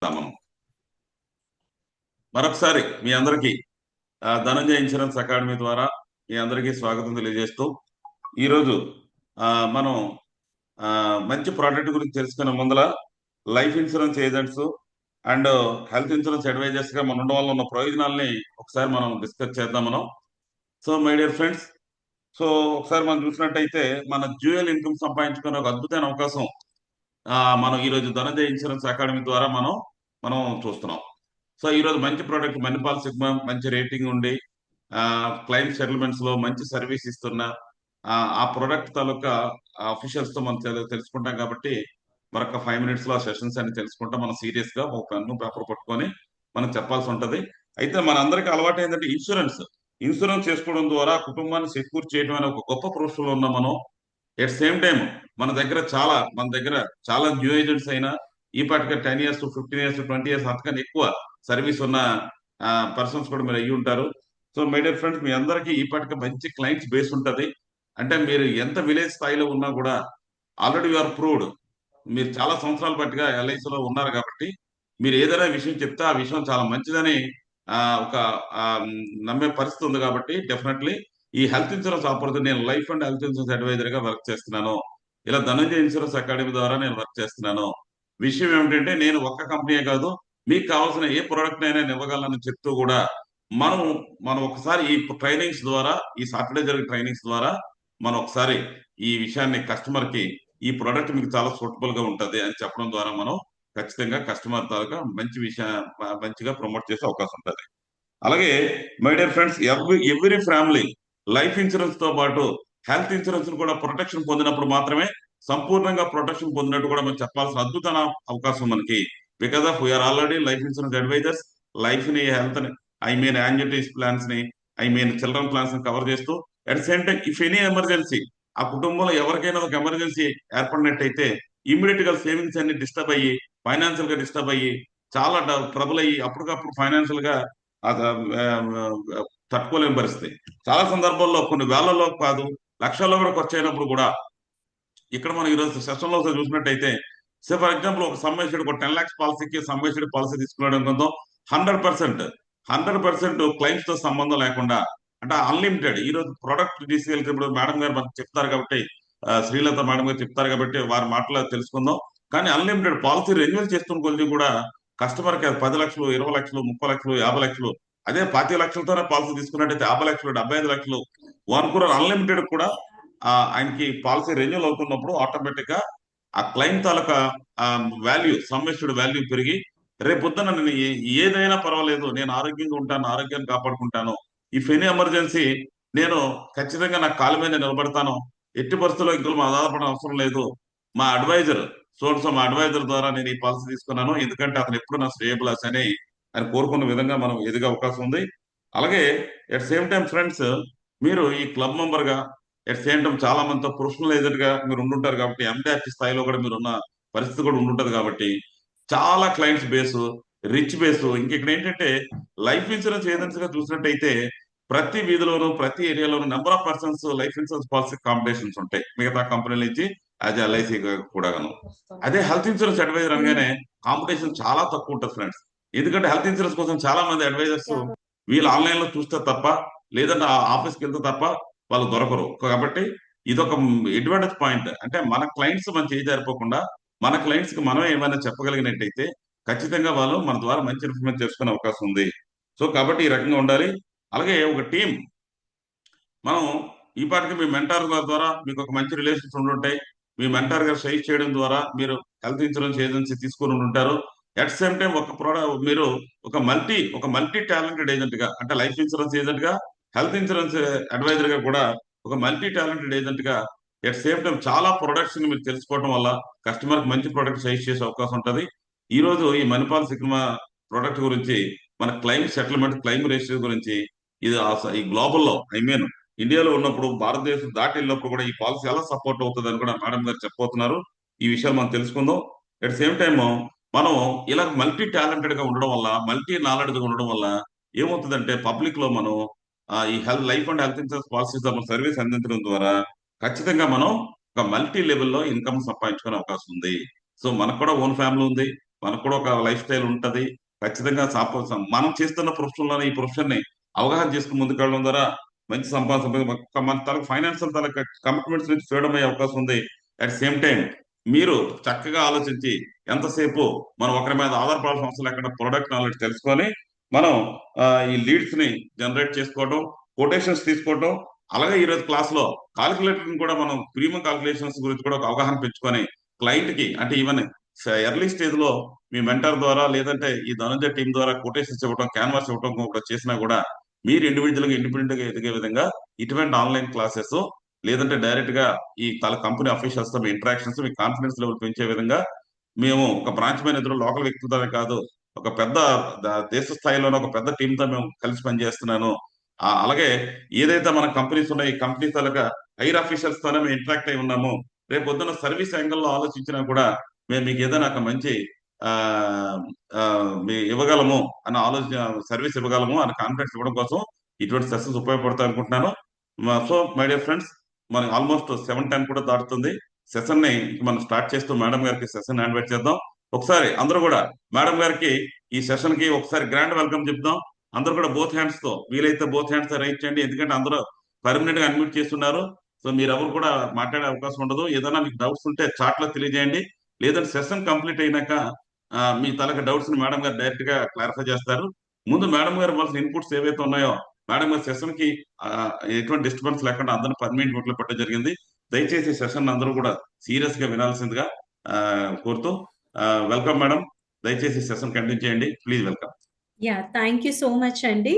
మనం మరొకసారి మీ అందరికీ ధనంజయ ఇన్సూరెన్స్ అకాడమీ ద్వారా మీ అందరికీ స్వాగతం తెలియజేస్తూ ఈరోజు మనం ఆ, మంచి ప్రోడక్ట్ గురించి తెలుసుకునే ముందల life insurance agents and health insurance advisors గా మన ఉండడం వల్ల ఉన్న ప్రయోజనాల్ని ఒకసారి మనం డిస్కస్ చేద్దాం మనం. So my dear friends, so ఒకసారి మనం చూసినట్టయితే మన డ్యూయల్ ఇన్కమ్ సంపాదించుకునే ఒక అద్భుతమైన అవకాశం మనం ఈరోజు ధనంజయ ఇన్సూరెన్స్ అకాడమీ ద్వారా మనం చూస్తున్నాం. సో ఈ రోజు మంచి ప్రోడక్ట్ మణిపాల్ సిగ్మా మంచి రేటింగ్ ఉండి క్లైమ్ సెటిల్మెంట్స్ లో మంచి సర్వీస్ ఇస్తున్న ఆ ప్రోడక్ట్ తాలూకా అఫీషియల్స్ తో మనం తెలుసుకుంటాం కాబట్టి మరొక 5 minutes లో ఆ సెషన్స్ అన్ని తెలుసుకుంటాం. మనం సీరియస్ గా ఒక పెన్ను పేపర్ పట్టుకొని మనం చెప్పాల్సి ఉంటది. అయితే మన అందరికీ అలవాటు ఏంటంటే ఇన్సూరెన్స్ చేసుకోవడం ద్వారా కుటుంబాన్ని సెక్యూర్ చేయడం అనే ఒక గొప్ప ప్రొఫెషన్ లో ఉన్నాం మనం. ఎట్ సేమ్ టైం మన దగ్గర చాలా న్యూ ఏజెంట్స్ అయినా ఈ పాటికి 10 years 15 years 20 years అంతకన్నా ఎక్కువ సర్వీస్ ఉన్న పర్సన్స్ కూడా మీరు అయ్యి ఉంటారు. సో మై డియర్ ఫ్రెండ్స్, మీ అందరికీ ఈ పాటికి మంచి క్లయింట్స్ బేస్ ఉంటది. అంటే మీరు ఎంత విలేజ్ స్థాయిలో ఉన్నా కూడా ఆల్రెడీ యు ఆర్ ప్రూవ్డ్. మీరు చాలా సంవత్సరాల బట్టిగా ఎల్ఐసిలో ఉన్నారు కాబట్టి మీరు ఏదైనా విషయం చెప్తే ఆ విషయం చాలా మంచిదని ఆ, ఒక ఆ, నమ్మే పరిస్థితి ఉంది కాబట్టి డెఫినెట్లీ ఈ హెల్త్ ఇన్సూరెన్స్ ఆపర్చునిటీ నేను life and health insurance advisor గా వర్క్ చేస్తున్నాను. ఇలా ధనంజయ ఇన్సూరెన్స్ అకాడమీ ద్వారా నేను వర్క్ చేస్తున్నాను. విషయం ఏమిటంటే నేను ఒక్క కంపెనీయే కాదు, మీకు కావాల్సిన ఏ ప్రోడక్ట్ అయినా నేను ఇవ్వగలను చెప్తూ కూడా మనం మనం ఒకసారి ఈ ట్రైనింగ్స్ ద్వారా, ఈ సాటర్డే జరిగే ట్రైనింగ్స్ ద్వారా మనం ఒకసారి ఈ విషయాన్ని కస్టమర్ కి ఈ ప్రోడక్ట్ మీకు చాలా సూటబుల్ గా ఉంటది అని చెప్పడం ద్వారా మనం ఖచ్చితంగా కస్టమర్ తాలూకా మంచిగా ప్రమోట్ చేసే అవకాశం ఉంటుంది. అలాగే my dear friends, every family life insurance తో పాటు హెల్త్ ఇన్సూరెన్స్ కూడా ప్రొటెక్షన్ పొందినప్పుడు మాత్రమే సంపూర్ణంగా ప్రొటెక్షన్ పొందినట్టు కూడా మనం చెప్పాల్సిన అద్భుతమైన అవకాశం మనకి. Because of we are already life insurance advisors. Life ని, హెల్త్ ని, ఐ మీన్ యాన్యుటీస్ ప్లాన్స్ ని, ఐ మీన్ చిల్డ్రన్ ప్లాన్స్ ని కవర్ చేస్తూ at same time if any emergency ఆ కుటుంబంలో ఎవరికైనా ఒక ఎమర్జెన్సీ ఏర్పడినట్టయితే ఇమ్మీడియట్ గా సేవింగ్స్ అన్ని డిస్టర్బ్ అయ్యి, ఫైనాన్షియల్ గా డిస్టర్బ్ అయ్యి, చాలా ట్రబుల్ అయ్యి అప్పటికప్పుడు ఫైనాన్షియల్ గా అది తట్టుకోలేని పరిస్థితి. చాలా సందర్భాల్లో కొన్ని వేలలో కాదు లక్షల్లో కూడా ఖర్చు అయినప్పుడు కూడా ఇక్కడ మనం ఈరోజు సెషన్ లో చూసినట్టయితే సే ఫర్ ఎగ్జాంపుల్ ఒక సమ్మేషుడు ఒక 10 lakhs పాలసీకి సమ్మేషుడు పాలసీ తీసుకున్నాడు అనుకుందాం. 100% క్లైమ్స్ తో సంబంధం లేకుండా, అంటే అన్లిమిటెడ్ ఈ రోజు ప్రొడక్ట్ తీసుకెళ్తే ఇప్పుడు మేడం గారు మనకు చెప్తారు కాబట్టి శ్రీలత మేడం గారు చెప్తారు కాబట్టి వారి మాటలో తెలుసుకుందాం. కానీ అన్లిమిటెడ్ పాలసీ రెన్యువల్ చేస్తున్న కొద్ది కూడా కస్టమర్ కి 10 లక్షలు, 20 లక్షలు, 30 లక్షలు, 50 లక్షలు, అదే 25 లక్షలతోనే పాలసీ తీసుకున్నట్టయితే 50 లక్షలు, 75 లక్షలు, 1 crore అన్లిమిటెడ్ కూడా ఆయనకి పాలసీ రెన్యువల్ అవుతున్నప్పుడు ఆటోమేటిక్ గా ఆ క్లైమ్ తాలూకా వాల్యూ, సమ్మిష్డ్ వాల్యూ పెరిగి రేపొద్దున నేను ఏదైనా పర్వాలేదు, నేను ఆరోగ్యంగా ఉంటాను, ఆరోగ్యాన్ని కాపాడుకుంటాను, ఇఫ్ ఎనీ ఎమర్జెన్సీ నేను ఖచ్చితంగా నా కాళ్ళ మీద నిలబడతాను, ఎట్టి పరిస్థితుల్లో ఇంకో మా ఆధారపడడం అవసరం లేదు, మా అడ్వైజర్ ద్వారా నేను ఈ పాలసీ తీసుకున్నాను ఎందుకంటే అతను ఎప్పుడు నా స్టేబుల్ అని ఆయన కోరుకున్న విధంగా మనం ఎదిగే అవకాశం ఉంది. అలాగే ఎట్ సేమ్ టైం ఫ్రెండ్స్, మీరు ఈ క్లబ్ మెంబర్ గా ఎట్ సేమ్ టైం చాలా మందితో ప్రొఫెషనల్ ఏజెంట్ గా మీరు ఉండుంటారు కాబట్టి ఎండార్టీ స్థాయిలో కూడా మీరు ఉన్న పరిస్థితి కూడా ఉండుంటది కాబట్టి చాలా క్లయింట్స్ బేస్, రిచ్ బేస్. ఇంకెక్కడ ఏంటంటే లైఫ్ ఇన్సూరెన్స్ ఏజెంట్స్ గా చూసినట్టయితే ప్రతి వీధిలోనూ, ప్రతి ఏరియాలోనూ number of persons life insurance policy competitions ఉంటాయి మిగతా కంపెనీల నుంచి, యాజ్ ఎల్ఐసి కూడాను. అదే హెల్త్ ఇన్సూరెన్స్ అడ్వైజర్ అనగానే కాంపిటీషన్ చాలా తక్కువ ఉంటుంది ఫ్రెండ్స్. ఎందుకంటే హెల్త్ ఇన్సూరెన్స్ కోసం చాలా మంది అడ్వైజర్స్ వీళ్ళు ఆన్లైన్ లో చూస్తే తప్ప, లేదంటే ఆఫీస్కి వెళ్తే తప్ప వాళ్ళు దొరకరు. కాబట్టి ఇదొక అడ్వాంటేజ్ పాయింట్. అంటే మన క్లయింట్స్ మనం చేయి జారిపోకుండా మన క్లయింట్స్ కి మనం ఏమైనా చెప్పగలిగినట్టయితే ఖచ్చితంగా వాళ్ళు మన ద్వారా మంచి ఇన్ఫర్మేషన్ చేసుకునే అవకాశం ఉంది. సో కాబట్టి ఈ రకంగా ఉండాలి. అలాగే ఒక టీం, మనం ఈ పాటికి మీ మెంటార్ గారి ద్వారా మీకు ఒక మంచి రిలేషన్స్ ఉండుంటాయి. మీ మెంటార్ గారు సజెస్ట్ చేయడం ద్వారా మీరు హెల్త్ ఇన్సూరెన్స్ ఏజెన్సీ తీసుకొని ఉంటారు. అట్ సేమ్ టైం ఒక ప్రోడక్ట్ మీరు ఒక మల్టీ టాలెంటెడ్ ఏజెంట్ గా, అంటే లైఫ్ ఇన్సూరెన్స్ ఏజెంట్ గా, హెల్త్ ఇన్సూరెన్స్ అడ్వైజర్ గా కూడా ఒక మల్టీ టాలెంటెడ్ ఏజెంట్ గా అట్ సేమ్ టైం చాలా ప్రొడక్ట్స్ ని మీరు తెలుసుకోవడం వల్ల కస్టమర్ కి మంచి ప్రొడక్ట్ సజెస్ట్ చేసే అవకాశం ఉంటుంది. ఈ రోజు ఈ మణిపాల్ సిగ్మా ప్రొడక్ట్ గురించి, మన క్లైమ్ సెటిల్మెంట్, క్లైమ్ రేషియో గురించి, ఇది ఈ గ్లోబల్ లో, ఐ మీన్ ఇండియాలో ఉన్నప్పుడు, భారతదేశం దాటి వెళ్ళినప్పుడు కూడా ఈ పాలసీ ఎలా సపోర్ట్ అవుతుంది అని కూడా మేడం గారు చెప్పబోతున్నారు. ఈ విషయాలు మనం తెలుసుకుందాం. అట్ సేమ్ టైమ్ మనం ఇలా మల్టీ టాలెంటెడ్ గా ఉండడం వల్ల, మల్టీ నాలెడ్జ్ గా ఉండడం వల్ల ఏమవుతుందంటే పబ్లిక్ లో మనం ఈ life and health insurance policies service అందించడం ద్వారా ఖచ్చితంగా మనం ఒక మల్టీ లెవెల్లో ఇన్కమ్ సంపాదించుకునే అవకాశం ఉంది. సో మనకు కూడా ఓన్ ఫ్యామిలీ ఉంది, మనకు కూడా ఒక లైఫ్ స్టైల్ ఉంటది. ఖచ్చితంగా మనం చేస్తున్న ప్రొఫెషన్ లోనే ఈ ప్రొఫెషన్ ని అవగాహన చేసుకుని ముందుకెళ్ళడం ద్వారా మంచి మన తలకు ఫైనాన్షియల్ తలకు కమిట్మెంట్స్ నుంచి ఫ్రీడమ్ అయ్యే అవకాశం ఉంది. అట్ సేమ్ టైం మీరు చక్కగా ఆలోచించి ఎంతసేపు మనం ఒకరి మీద ఆధారపడాల్సిన అవసరం లేకుండా ప్రొడక్ట్ నాలెడ్జ్ తెలుసుకొని మనం ఈ లీడ్స్ ని జనరేట్ చేసుకోవడం, కొటేషన్స్ తీసుకోవడం, అలాగే ఈ రోజు క్లాస్ లో కాలిక్యులేటర్ కూడా మనం ప్రీమియం కాలిక్యులేషన్స్ గురించి కూడా ఒక అవగాహన పెంచుకొని క్లయింట్ కి అంటే ఈవెన్ ఎర్లీ స్టేజ్ లో మీ మెంటర్ ద్వారా లేదంటే ఈ ధనంజయ టీం ద్వారా కొటేషన్స్ ఇవ్వడం, క్యాన్వాస్ ఇవ్వడం కూడా చేసినా కూడా మీరు ఇండివిజువల్ గా ఇండిపెండెంట్ గా ఎదిగే విధంగా ఇటువంటి ఆన్లైన్ క్లాసెస్ లేదంటే డైరెక్ట్ గా ఈ తల కంపెనీ అఫీషియల్స్ తో మీ ఇంటరాక్షన్స్ మీ కాన్ఫిడెన్స్ లెవెల్ పెంచే విధంగా మేము ఒక బ్రాంచ్ మేనేజర్ లోకల్ వ్యక్తులతోనే కాదు ఒక పెద్ద దేశ స్థాయిలోనే ఒక పెద్ద టీంతో మేము కలిసి పనిచేస్తున్నాను. అలాగే ఏదైతే మన కంపెనీస్ ఉన్నాయి ఈ కంపెనీ తాలూకా హైర్ అఫీషియల్స్ తోనే మేము ఇంటరాక్ట్ అయి ఉన్నాము. రేపు పొద్దున్న సర్వీస్ యాంగిల్లో ఆలోచించినా కూడా మేము మీకు ఏదైనా ఒక మంచి ఆ ఆ, మీ ఇవ్వగలము అన్న ఆలోచన సర్వీస్ ఇవ్వగలము అన్న కాన్ఫిడెన్స్ ఇవ్వడం కోసం ఇటువంటి సెషన్స్ ఉపయోగపడతాయి అనుకుంటున్నాను. సో మై డియర్ ఫ్రెండ్స్, మనం ఆల్మోస్ట్ 7:10 కూడా దాటుతుంది. సెషన్ ని మనం స్టార్ట్ చేస్తూ మేడం గారికి సెషన్ హ్యాండ్ వెయిట్ చేద్దాం. ఒకసారి అందరూ కూడా మేడం గారికి ఈ సెషన్ కి ఒకసారి గ్రాండ్ వెల్కమ్ చెప్దాం. అందరూ కూడా బోత్ హ్యాండ్స్ తో వీలైతే బోత్ హ్యాండ్స్ తో రైట్ చేయండి, ఎందుకంటే అందరూ పర్మనెంట్ గా అన్మ్యూట్ చేస్తున్నారు. సో మీరు ఎవరు కూడా మాట్లాడే అవకాశం ఉండదు. ఏదైనా మీకు డౌట్స్ ఉంటే చాట్ లో తెలియజేయండి, లేదంటే సెషన్ కంప్లీట్ అయినాక మీ తలకి డౌట్స్ ని మేడం గారు డైరెక్ట్ గా క్లారిఫై చేస్తారు. ముందు మేడం గారు ఇవ్వాల్సిన ఇన్పుట్స్ ఏవైతే ఉన్నాయో మేడం గారి సెషన్ కి ఎటువంటి డిస్టర్బెన్స్ లేకుండా అందరూ పర్మనెంట్ మ్యూట్ లో పెట్టడం జరిగింది. దయచేసి సెషన్ అందరూ కూడా సీరియస్ గా వినాల్సిందిగా కోరుతూ వెల్కమ్ మేడం. దయచేసి సెషన్ కంటిన్యూ చేయండి, please welcome. Thank you so much అండి.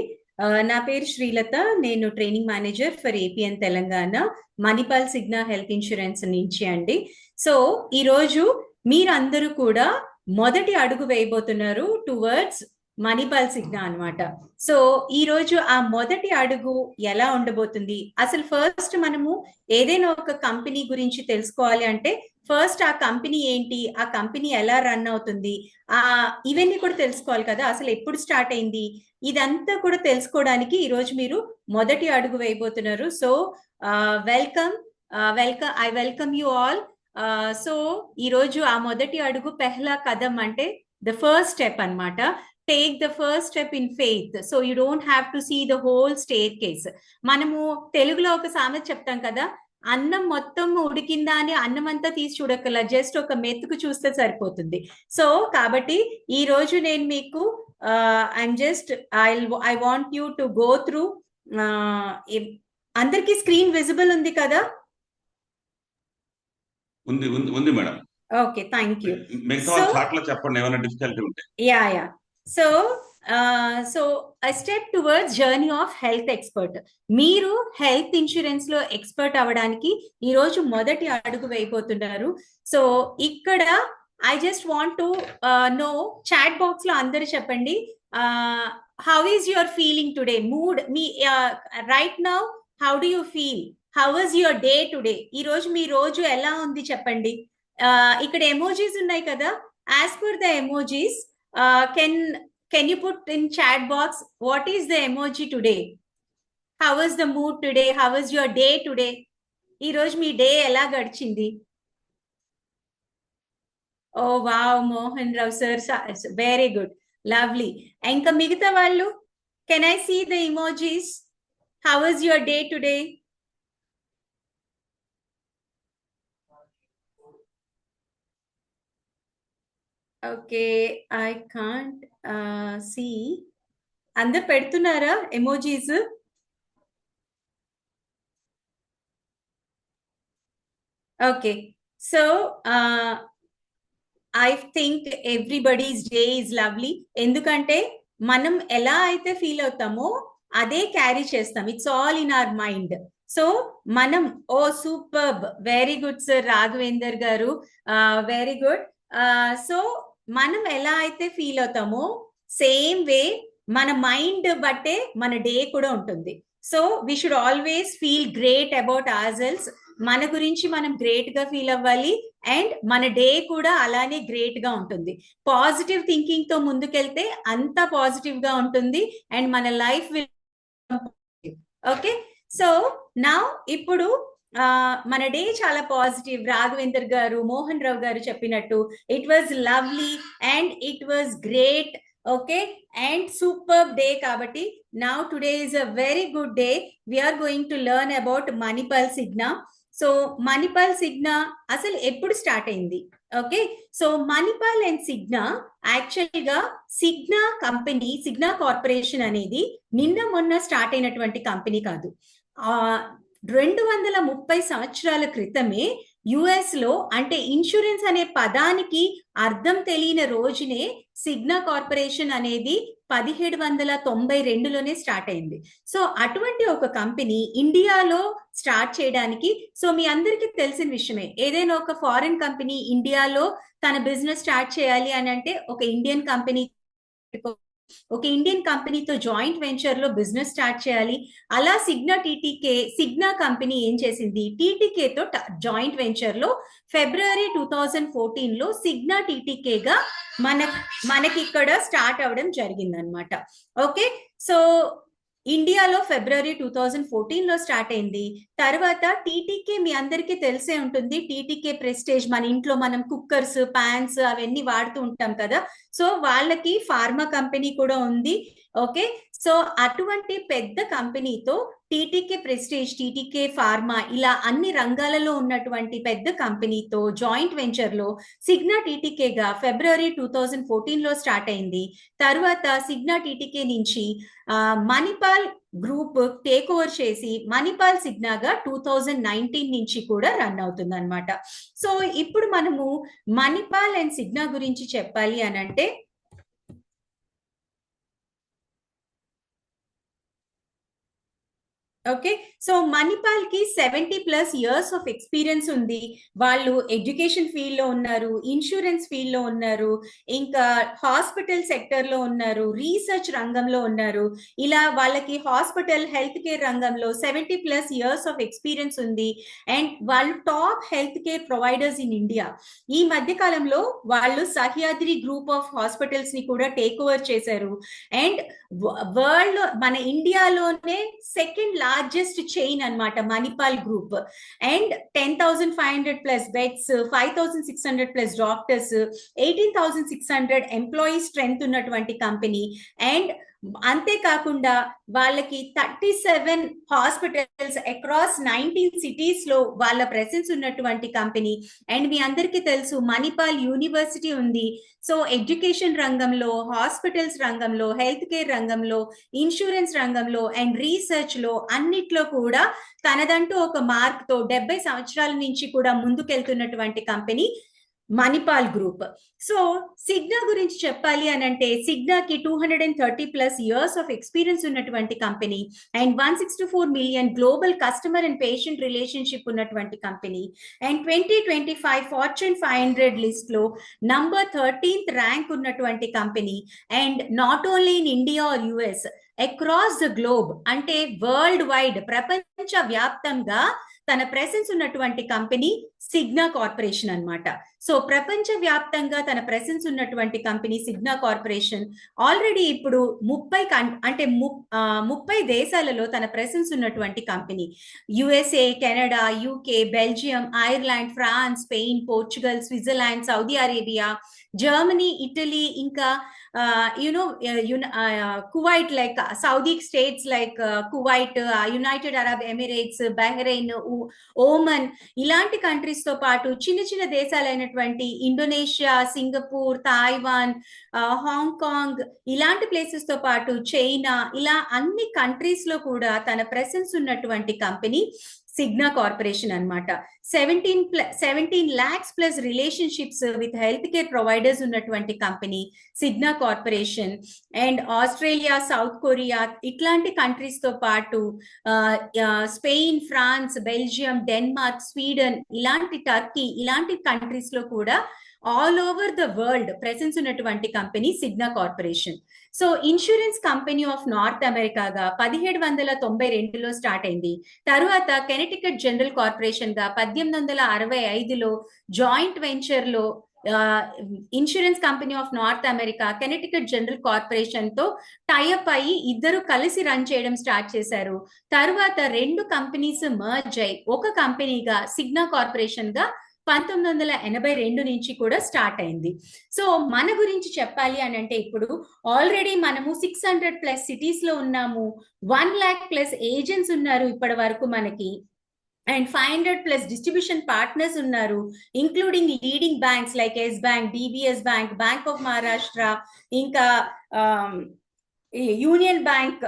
నా పేరు శ్రీలత, నేను training manager for APN Telangana, Manipal Cigna health insurance నుంచి అండి. సో ఈరోజు మీరందరూ కూడా మొదటి అడుగు వేయబోతున్నారు టువర్డ్స్ మణిపాల్ సిగ్నా అనమాట. సో ఈ రోజు ఆ మొదటి అడుగు ఎలా ఉండబోతుంది, అసలు ఫస్ట్ మనము ఏదైనా ఒక కంపెనీ గురించి తెలుసుకోవాలి అంటే ఫస్ట్ ఆ కంపెనీ ఏంటి, ఆ కంపెనీ ఎలా రన్ అవుతుంది, ఇవన్నీ కూడా తెలుసుకోవాలి కదా. అసలు ఎప్పుడు స్టార్ట్ అయింది, ఇదంతా కూడా తెలుసుకోవడానికి ఈ రోజు మీరు మొదటి అడుగు వేయబోతున్నారు. So welcome I welcome you all. So ఈ రోజు ఆ మొదటి అడుగు పెహ్లా కదం అంటే ద ఫస్ట్ స్టెప్ అన్నమాట. Take the first step in faith. So you don't have to see the whole stair case తెలుగులో ఒక సామెత చెప్తాం కదా, అన్నం మొత్తం ఉడికిందా అని అన్నం అంతా తీసి చూడక్కల, జస్ట్ ఒక మెతుకు చూస్తే సరిపోతుంది. సో కాబట్టి ఈ రోజు నేను మీకు I want you to go through. అందరికి స్క్రీన్ విజిబుల్ ఉంది కదా? ఉంది మేడం. Okay, thank you. చెప్పండి ఏమైనా డిఫికల్టీ ఉంటే. Yeah so a step towards journey of health expert. మీరు హెల్త్ ఇన్సూరెన్స్ లో ఎక్స్పర్ట్ అవ్వడానికి ఈ రోజు మొదటి అడుగు వేయబోతున్నారు. సో ఇక్కడ I just want to know, chat box లో అందరు చెప్పండి, how is your feeling today, mood మీ right now, how do you feel, how was your day today, ఈ రోజు మీ రోజు ఎలా ఉంది చెప్పండి. ఇక్కడ ఎమోజీస్ ఉన్నాయి కదా, as per the emojis can you put in chat box what is the emoji today, how was the mood today, how was your day today, ee roju mee day ela gadichindi. Oh wow, Mohan Rao sir, very good, lovely. Enka migitha vallu, can I see the emojis, how was your day today? Okay, I can't see. అందరు పెడుతున్నారా emojis? Okay, so I think everybody's day is lovely. ఎందుకంటే మనం ఎలా అయితే feel అవుతామో అదే carry చేస్తాం, it's all in our mind. So మనం superb, very good sir Raghavender గారు, వెరీ గుడ్. సో మనం ఎలా అయితే ఫీల్ అవుతామో సేమ్ వే మన మైండ్ బట్టే మన డే కూడా ఉంటుంది. So we should always feel great about our. మన గురించి మనం గ్రేట్ గా ఫీల్ అవ్వాలి అండ్ మన డే కూడా అలానే గ్రేట్ గా ఉంటుంది. పాజిటివ్ థింకింగ్ తో ముందుకెళ్తే అంతా పాజిటివ్ గా ఉంటుంది అండ్ మన లైఫ్ విల్. ఓకే, సో నా ఇప్పుడు మన డే చాలా పాజిటివ్. రాఘవేందర్ గారు, మోహన్ రావు గారు చెప్పినట్టు it was lovely and it was great. Okay, and super day. కాబట్టి now today is a very good day. We are going to learn about Manipal Cigna. So Manipal Cigna అసలు ఎప్పుడు స్టార్ట్ అయింది? Okay, so Manipal and Cigna actual గా Cigna company, Cigna corporation అనేది నిన్న మొన్న start అయినటువంటి company కాదు. 230 సంవత్సరాల క్రితమే యుఎస్ లో, అంటే ఇన్సూరెన్స్ అనే పదానికి అర్థం తెలియని రోజునే సిగ్నా కార్పొరేషన్ అనేది 1792లోనే స్టార్ట్ అయింది. సో అటువంటి ఒక కంపెనీ ఇండియాలో స్టార్ట్ చేయడానికి, సో మీ అందరికీ తెలిసిన విషయమే, ఏదైనా ఒక ఫారిన్ కంపెనీ ఇండియాలో తన బిజినెస్ స్టార్ట్ చేయాలి అని అంటే ఒక ఇండియన్ కంపెనీతో జాయింట్ వెంచర్ లో బిజినెస్ స్టార్ట్ చేయాలి. అలా సిగ్నా కంపెనీ ఏం చేసింది, టీటీకేతో జాయింట్ వెంచర్ లో ఫిబ్రవరి 2014లో సిగ్నా టీటీకేగా మనకి ఇక్కడ స్టార్ట్ అవ్వడం జరిగిందనమాట. ఓకే, సో ఇండియాలో ఫిబ్రవరి 2014లో స్టార్ట్ అయింది. తర్వాత టీటీకే మీ అందరికీ తెలిసే ఉంటుంది. టీటీకే ప్రెస్టేజ్, మన ఇంట్లో మనం కుక్కర్స్, పాన్స్ అవన్నీ వాడుతూ ఉంటాం కదా. సో వాళ్ళకి ఫార్మా కంపెనీ కూడా ఉంది. ఓకే, సో అటువంటి పెద్ద కంపెనీతో టీటీకే ప్రెస్టేజ్, టీటీకే ఫార్మా, ఇలా అన్ని రంగాలలో ఉన్నటువంటి పెద్ద కంపెనీతో జాయింట్ వెంచర్ లో సిగ్నా టీటీకేగా ఫిబ్రవరి 2014లో స్టార్ట్ అయింది. తర్వాత సిగ్నా టీటీకే నుంచి మణిపాల్ గ్రూప్ టేక్ ఓవర్ చేసి మణిపాల్ సిగ్నాగా 2019 నుంచి కూడా రన్ అవుతుంది అనమాట. సో ఇప్పుడు మనము మణిపాల్ అండ్ సిగ్నా గురించి చెప్పాలి అని అంటే, ఓకే, సో మణిపాల్ కి 70+ ఇయర్స్ ఆఫ్ ఎక్స్పీరియన్స్ ఉంది. వాళ్ళు ఎడ్యుకేషన్ ఫీల్డ్ లో ఉన్నారు, ఇన్సూరెన్స్ ఫీల్డ్ లో ఉన్నారు, ఇంకా హాస్పిటల్ సెక్టర్ లో ఉన్నారు, రీసెర్చ్ రంగంలో ఉన్నారు. ఇలా వాళ్ళకి హాస్పిటల్ హెల్త్ కేర్ రంగంలో 70+ ఇయర్స్ ఆఫ్ ఎక్స్పీరియన్స్ ఉంది. అండ్ వాళ్ళు top health care providers in India. ఈ మధ్య కాలంలో వాళ్ళు సహ్యాద్రి గ్రూప్ ఆఫ్ హాస్పిటల్స్ ని కూడా టేక్ ఓవర్ చేశారు. అండ్ వరల్డ్, మన ఇండియాలోనే సెకండ్ లార్జెస్ట్ చైన్ అన్నమాట Manipal group. And 10,500+ beds, 5,600+ doctors, 18,600 employee strength ఉన్నటువంటి కంపెనీ. అండ్ అంతేకాకుండా వాళ్ళకి 37 హాస్పిటల్స్ అక్రాస్ 19 సిటీస్ లో వాళ్ళ ప్రెసెన్స్ ఉన్నటువంటి కంపెనీ. అండ్ మీ అందరికీ తెలుసు మణిపాల్ యూనివర్సిటీ ఉంది. సో ఎడ్యుకేషన్ రంగంలో, హాస్పిటల్స్ రంగంలో, హెల్త్ కేర్ రంగంలో, ఇన్సూరెన్స్ రంగంలో అండ్ రీసెర్చ్ లో అన్నిట్లో కూడా తనదంటూ ఒక మార్క్ తో 70 సంవత్సరాల నుంచి కూడా ముందుకెళ్తున్నటువంటి company Manipal group. So Cigna గురించి చెప్పాలి అని అంటే, సిగ్నాకి 230+ ఇయర్స్ ఆఫ్ ఎక్స్పీరియన్స్ ఉన్నటువంటి company. And 164 million global customer and patient relationship ఉన్నటువంటి కంపెనీ. అండ్ 2025 ఫార్చ్యూన్ 500 లిస్ట్ లో నంబర్ 13th ర్యాంక్ ఉన్నటువంటి company. And not only in India are US, across the globe, అంటే world wide, ప్రపంచ వ్యాప్తంగా తన presence ఉన్నటువంటి company Cigna corporation అన్నమాట. So ప్రపంచ వ్యాప్తంగా తన ప్రెసెన్స్ ఉన్నటువంటి కంపెనీ సిగ్నా కార్పొరేషన్ ఆల్రెడీ ఇప్పుడు 30 దేశాలలో తన ప్రెసెన్స్ ఉన్నటువంటి కంపెనీ. USA, Canada, UK, Belgium, Ireland, France, Spain, Portugal, Switzerland, Saudi Arabia, Germany, Italy, ఇంకా Kuwait, like Saudi states like Kuwait, United Arab Emirates, Bahrain, Oman, ఇలాంటి కంట్రీస్ తో పాటు చిన్న చిన్న దేశాలైనటువంటి ఇండోనేషియా, సింగపూర్, తాయివాన్, హాంకాంగ్, ఇలాంటి ప్లేసెస్ తో పాటు చైనా, ఇలా అన్ని కంట్రీస్ లో కూడా తన ప్రెసెన్స్ ఉన్నటువంటి కంపెనీ సిగ్నా కార్పొరేషన్ అన్నమాట. 17 lakhs+ relationships with health care providers ఉన్నటువంటి company Cigna corporation. And Australia, South Korea, ఇట్లాంటి కంట్రీస్ తో పాటు Spain, France, Belgium, Denmark, Sweden, ఇలాంటి టర్కీ, ఇలాంటి కంట్రీస్ లో కూడా all over the world presence ఉన్నటువంటి company Cigna corporation. So insurance company of North అమెరికాగా 1792లో స్టార్ట్ అయింది. తరువాత కెనెటికట్ జనరల్ కార్పొరేషన్ గా 1865లో జాయింట్ వెంచర్ లో insurance company of North America, Connecticut general corporation తో టైఅప్ అయ్యి ఇద్దరు కలిసి రన్ చేయడం స్టార్ట్ చేశారు. తరువాత రెండు కంపెనీస్ మర్జ్ అయి ఒక కంపెనీగా సిగ్నా కార్పొరేషన్ గా 1982 నుంచి కూడా స్టార్ట్ అయింది. సో మన గురించి చెప్పాలి అని అంటే ఇప్పుడు ఆల్రెడీ మనము 600+ సిటీస్ లో ఉన్నాము, 1,00,000+ ఏజెంట్స్ ఉన్నారు ఇప్పటి వరకు మనకి, అండ్ 500+ డిస్ట్రిబ్యూషన్ పార్ట్నర్స్ ఉన్నారు, including leading banks like Yes Bank, DBS Bank, Bank of Maharashtra, ఇంకా Union Bank,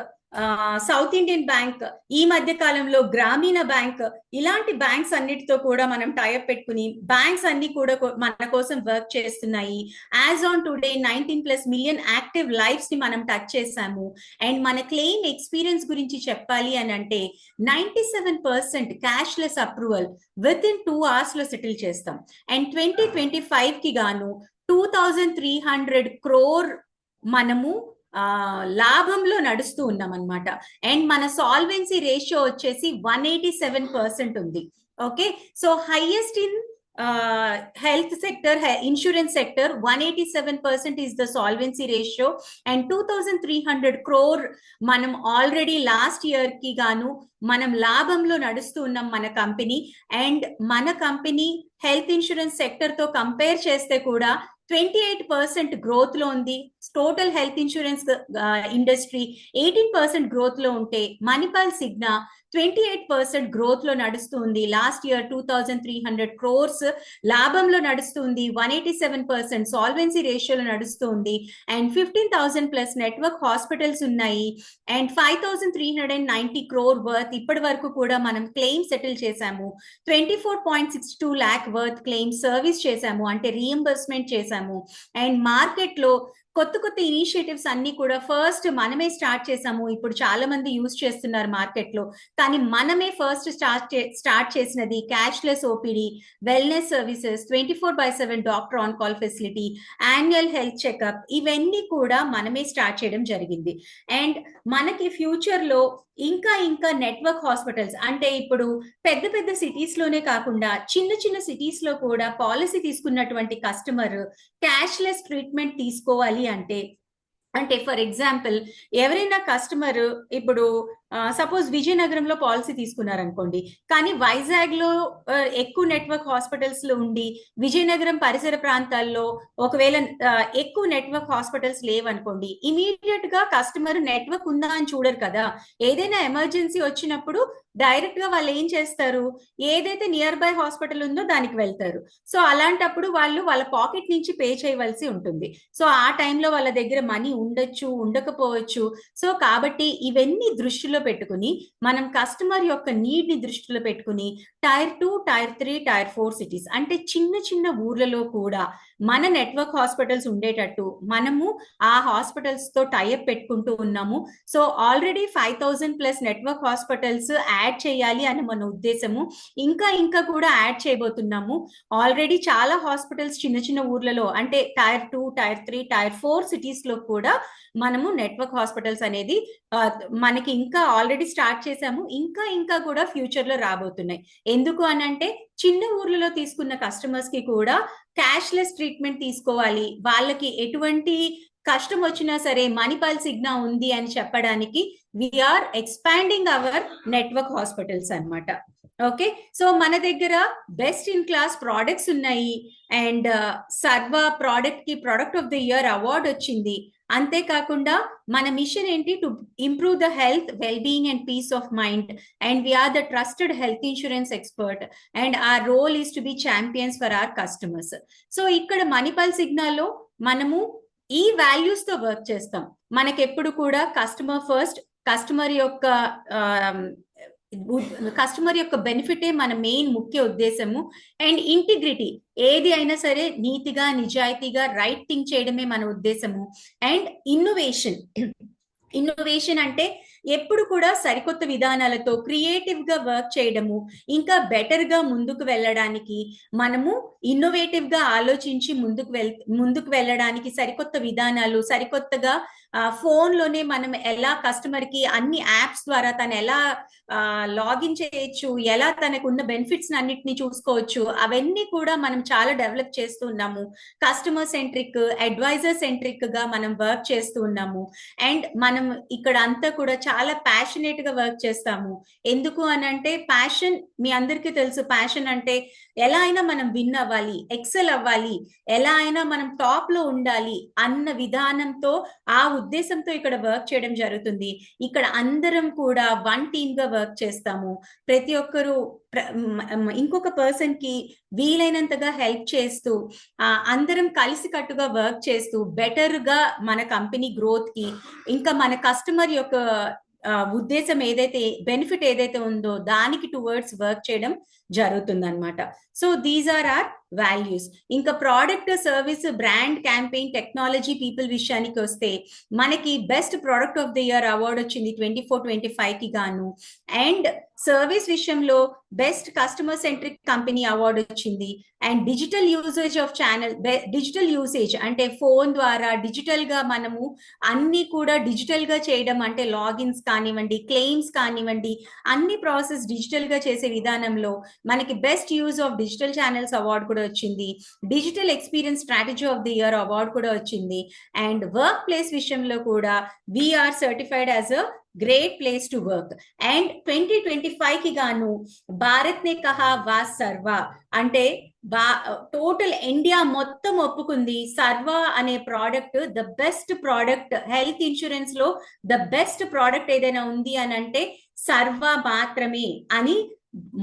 South Indian Bank, ఈ మధ్య కాలంలో గ్రామీణ బ్యాంక్, ఇలాంటి బ్యాంక్స్ అన్నిటితో కూడా మనం టైఅప్ పెట్టుకుని బ్యాంక్స్ అన్ని కూడా మన కోసం వర్క్ చేస్తున్నాయి. As on today 19+ million active lives ని మనం టచ్ చేసాము. అండ్ మన క్లెయిమ్ ఎక్స్పీరియన్స్ గురించి చెప్పాలి అని అంటే 97% cashless approval with in 2 hours లో సెటిల్ చేస్తాం. అండ్ 2025 కి గాను 2,300 crore మనము లాభంలో నడుస్తూ ఉన్నాం అనమాట. అండ్ మన సాల్వెన్సీ రేషియో వచ్చేసి 187% ఉంది. Okay, so highest in health sector, insurance sector, 187% is the solvency ratio, and 2,300 crore మనం ఆల్రెడీ లాస్ట్ ఇయర్ కి గాను మనం లాభంలో నడుస్తూ ఉన్నాం మన కంపెనీ. అండ్ మన కంపెనీ హెల్త్ ఇన్సూరెన్స్ సెక్టర్ తో కంపేర్ చేస్తే కూడా 28% గ్రోత్ లో ఉంది. Total health insurance industry 18% growth లో ఉంటే మణిపాల్ సిగ్నా 28% గ్రోత్ లో నడుస్తుంది. లాస్ట్ ఇయర్ 2,300 crores లాభంలో నడుస్తుంది, 187% సాల్వెన్సీ రేషియోలో నడుస్తుంది, అండ్ 15,000+ నెట్వర్క్ హాస్పిటల్స్ ఉన్నాయి, అండ్ 5,390 crore వర్త్ ఇప్పటి వరకు కూడా మనం క్లెయిమ్ సెటిల్ చేశాము. 24.62 lakh వర్త్ క్లెయిమ్ సర్వీస్ చేశాము, అంటే రీఎంబర్స్మెంట్ చేశాము. అండ్ మార్కెట్ లో కొత్త కొత్త ఇనిషియేటివ్స్ అన్ని కూడా ఫస్ట్ మనమే స్టార్ట్ చేసాము. ఇప్పుడు చాలా మంది యూజ్ చేస్తున్నారు మార్కెట్ లో, కానీ మనమే ఫస్ట్ స్టార్ట్ చేసినది cashless OPD, wellness services, 24/7 doctor on call facility, annual health checkup, ఇవన్నీ కూడా మనమే స్టార్ట్ చేయడం జరిగింది. అండ్ మనకి ఫ్యూచర్ లో ఇంకా ఇంకా నెట్వర్క్ హాస్పిటల్స్, అంటే ఇప్పుడు పెద్ద పెద్ద సిటీస్ లోనే కాకుండా చిన్న చిన్న సిటీస్ లో కూడా పాలసీ తీసుకున్నటువంటి కస్టమర్ క్యాష్లెస్ ట్రీట్మెంట్ తీసుకోవాలి అంటే ఫర్ ఎగ్జాంపుల్ ఎవరైనా కస్టమర్ ఇప్పుడు సపోజ్ విజయనగరంలో పాలసీ తీసుకున్నారనుకోండి, కానీ వైజాగ్ లో ఎక్కువ నెట్వర్క్ హాస్పిటల్స్ లో ఉండి విజయనగరం పరిసర ప్రాంతాల్లో ఒకవేళ ఎక్కువ నెట్వర్క్ హాస్పిటల్స్ లేవనుకోండి, ఇమీడియట్ గా కస్టమర్ నెట్వర్క్ ఉందా అని చూడరు కదా. ఏదైనా ఎమర్జెన్సీ వచ్చినప్పుడు డైరెక్ట్ గా వాళ్ళు ఏం చేస్తారు, ఏదైతే నియర్ బై హాస్పిటల్ ఉందో దానికి వెళ్తారు. సో అలాంటప్పుడు వాళ్ళు వాళ్ళ పాకెట్ నుంచి పే చేయవలసి ఉంటుంది. సో ఆ టైంలో వాళ్ళ దగ్గర మనీ ఉండొచ్చు, ఉండకపోవచ్చు. సో కాబట్టి ఇవన్నీ దృష్టిలో పెట్టుకుని మనం కస్టమర్ యొక్క నీడ్ ని దృష్టిలో పెట్టుకుని టైర్ 2, టైర్ 3, టైర్ 4 సిటీస్, అంటే చిన్న చిన్న ఊర్లలో కూడా మన నెట్వర్క్ హాస్పిటల్స్ ఉండేటట్టు మనము ఆ హాస్పిటల్స్ తో టైఅప్ పెట్టుకుంటూ ఉన్నాము. So already 5,000+ network hospitals add చేయాలి అని మన ఉద్దేశము. ఇంకా ఇంకా కూడా యాడ్ చేయబోతున్నాము. ఆల్రెడీ చాలా హాస్పిటల్స్ చిన్న చిన్న ఊర్లలో, అంటే టైర్ 2, టైర్ 3, టైర్ 4 సిటీస్ లో కూడా మనము నెట్వర్క్ హాస్పిటల్స్ అనేది మనకి ఇంకా ఆల్రెడీ స్టార్ట్ చేసాము. ఇంకా ఇంకా కూడా ఫ్యూచర్ లో రాబోతున్నాయి. ఎందుకు అని అంటే చిన్న ఊర్లలో తీసుకున్న కస్టమర్స్ కి కూడా క్యాష్లెస్ ట్రీట్మెంట్ తీసుకోవాలి, వాళ్ళకి ఎటువంటి కష్టం వచ్చినా సరే మణిపాల్ సిగ్నా ఉంది అని చెప్పడానికి we are expanding our network hospitals అన్నమాట. ఓకే, సో మన దగ్గర బెస్ట్ ఇన్ క్లాస్ ప్రోడక్ట్స్ ఉన్నాయి, అండ్ సర్వ ప్రోడక్ట్ కి product of the year award వచ్చింది. అంతేకాకుండా మన మిషన్ ఏంటి, to improve the health, well being and peace of mind, and we are the trusted health insurance expert, and our role is to be champions for our customers. So ఇక్కడ మణిపాల్ సిగ్నాలో మనము ఈ values తో work చేస్తాం. మనకెప్పుడు కూడా customer first, customer యొక్క బెనిఫిటే మన main ముఖ్య ఉద్దేశము. అండ్ ఇంటిగ్రిటీ, ఏది అయినా సరే నీతిగా నిజాయితీగా రైట్ థింగ్ చేయడమే మన ఉద్దేశము. అండ్ ఇన్నోవేషన్ అంటే ఎప్పుడు కూడా సరికొత్త విధానాలతో క్రియేటివ్ గా వర్క్ చేయడము, ఇంకా బెటర్ గా ముందుకు వెళ్ళడానికి మనము ఇన్నోవేటివ్ గా ఆలోచించి ముందుకు వెళ్ళడానికి సరికొత్త విధానాలు, సరికొత్తగా ఫోన్ లోనే మనం ఎలా కస్టమర్ కి అన్ని యాప్స్ ద్వారా తను ఎలా లాగిన్ చేయొచ్చు, ఎలా తనకు ఉన్న బెనిఫిట్స్ అన్నిటిని చూసుకోవచ్చు, అవన్నీ కూడా మనం చాలా డెవలప్ చేస్తూ ఉన్నాము. కస్టమర్ సెంట్రిక్, అడ్వైజర్ సెంట్రిక్ గా మనం వర్క్ చేస్తూ ఉన్నాము. అండ్ మనం ఇక్కడ అంతా కూడా చాలా ప్యాషనేట్ గా వర్క్ చేస్తాము. ఎందుకు అని అంటే ప్యాషన్, మీ అందరికీ తెలుసు ప్యాషన్ అంటే ఎలా అయినా మనం విన్ అవ్వాలి, ఎక్సెల్ అవ్వాలి, ఎలా అయినా మనం టాప్ లో ఉండాలి అన్న విధానంతో, ఆ ఉద్దేశంతో ఇక్కడ వర్క్ చేయడం జరుగుతుంది. ఇక్కడ అందరం కూడా వన్ టీమ్ గా వర్క్ చేస్తాము. ప్రతి ఒక్కరు ఇంకొక పర్సన్ కి వీలైనంతగా హెల్ప్ చేస్తూ, అందరం కలిసికట్టుగా వర్క్ చేస్తూ బెటర్ గా మన కంపెనీ గ్రోత్ కి, ఇంకా మన కస్టమర్ యొక్క ఉద్దేశం ఏదైతే, బెనిఫిట్ ఏదైతే ఉందో దానికి టువర్డ్స్ వర్క్ చేయడం జరుగుతుంది అనమాట. So these are are values. ఇంకా product, service, brand, campaign, technology, people విషయానికి వస్తే మనకి best product of the year award వచ్చింది 24-25 కి గాను. అండ్ సర్వీస్ విషయంలో best customer centric company award వచ్చింది. And digital usage of channel, digital usage అంటే ఫోన్ ద్వారా డిజిటల్ గా మనము అన్ని కూడా డిజిటల్ గా చేయడం, అంటే లాగిన్స్ కానివ్వండి, క్లెయిమ్స్ కానివ్వండి, అన్ని ప్రాసెస్ డిజిటల్ గా చేసే విధానంలో మనకి best use of digital channels award కూడా వచ్చింది. Digital experience strategy of the year award కూడా వచ్చింది. అండ్ వర్క్ ప్లేస్ విషయంలో కూడా we are certified as a great place to work. And 2025 కి గాను భారత్ నే కహా వా సర్వా అంటే టోటల్ ఇండియా మొత్తం ఒప్పుకుంది సర్వా అనే product the best product. Health insurance లో ద బెస్ట్ ప్రోడక్ట్ ఏదైనా ఉంది అని అంటే సర్వా మాత్రమే అని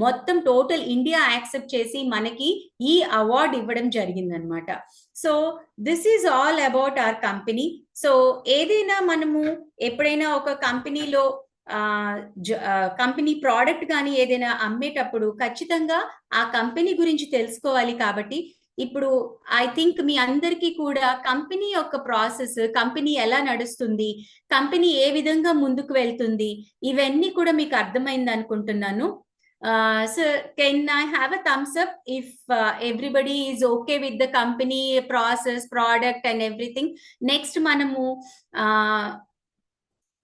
మొత్తం టోటల్ ఇండియా యాక్సెప్ట్ చేసి మనకి ఈ అవార్డు ఇవ్వడం జరిగిందనమాట. So this is all about our company. So ఏదైనా మనము ఎప్పుడైనా ఒక కంపెనీలో కంపెనీ ప్రోడక్ట్ కానీ ఏదైనా అమ్మేటప్పుడు ఖచ్చితంగా ఆ కంపెనీ గురించి తెలుసుకోవాలి. కాబట్టి ఇప్పుడు ఐ థింక్ మీ అందరికీ కూడా కంపెనీ యొక్క ప్రాసెస్, కంపెనీ ఎలా నడుస్తుంది, కంపెనీ ఏ విధంగా ముందుకు వెళ్తుంది, ఇవన్నీ కూడా మీకు అర్థమైంది అనుకుంటున్నాను. So can I have a thumbs up if everybody is okay with the company process, product and everything? Next manamu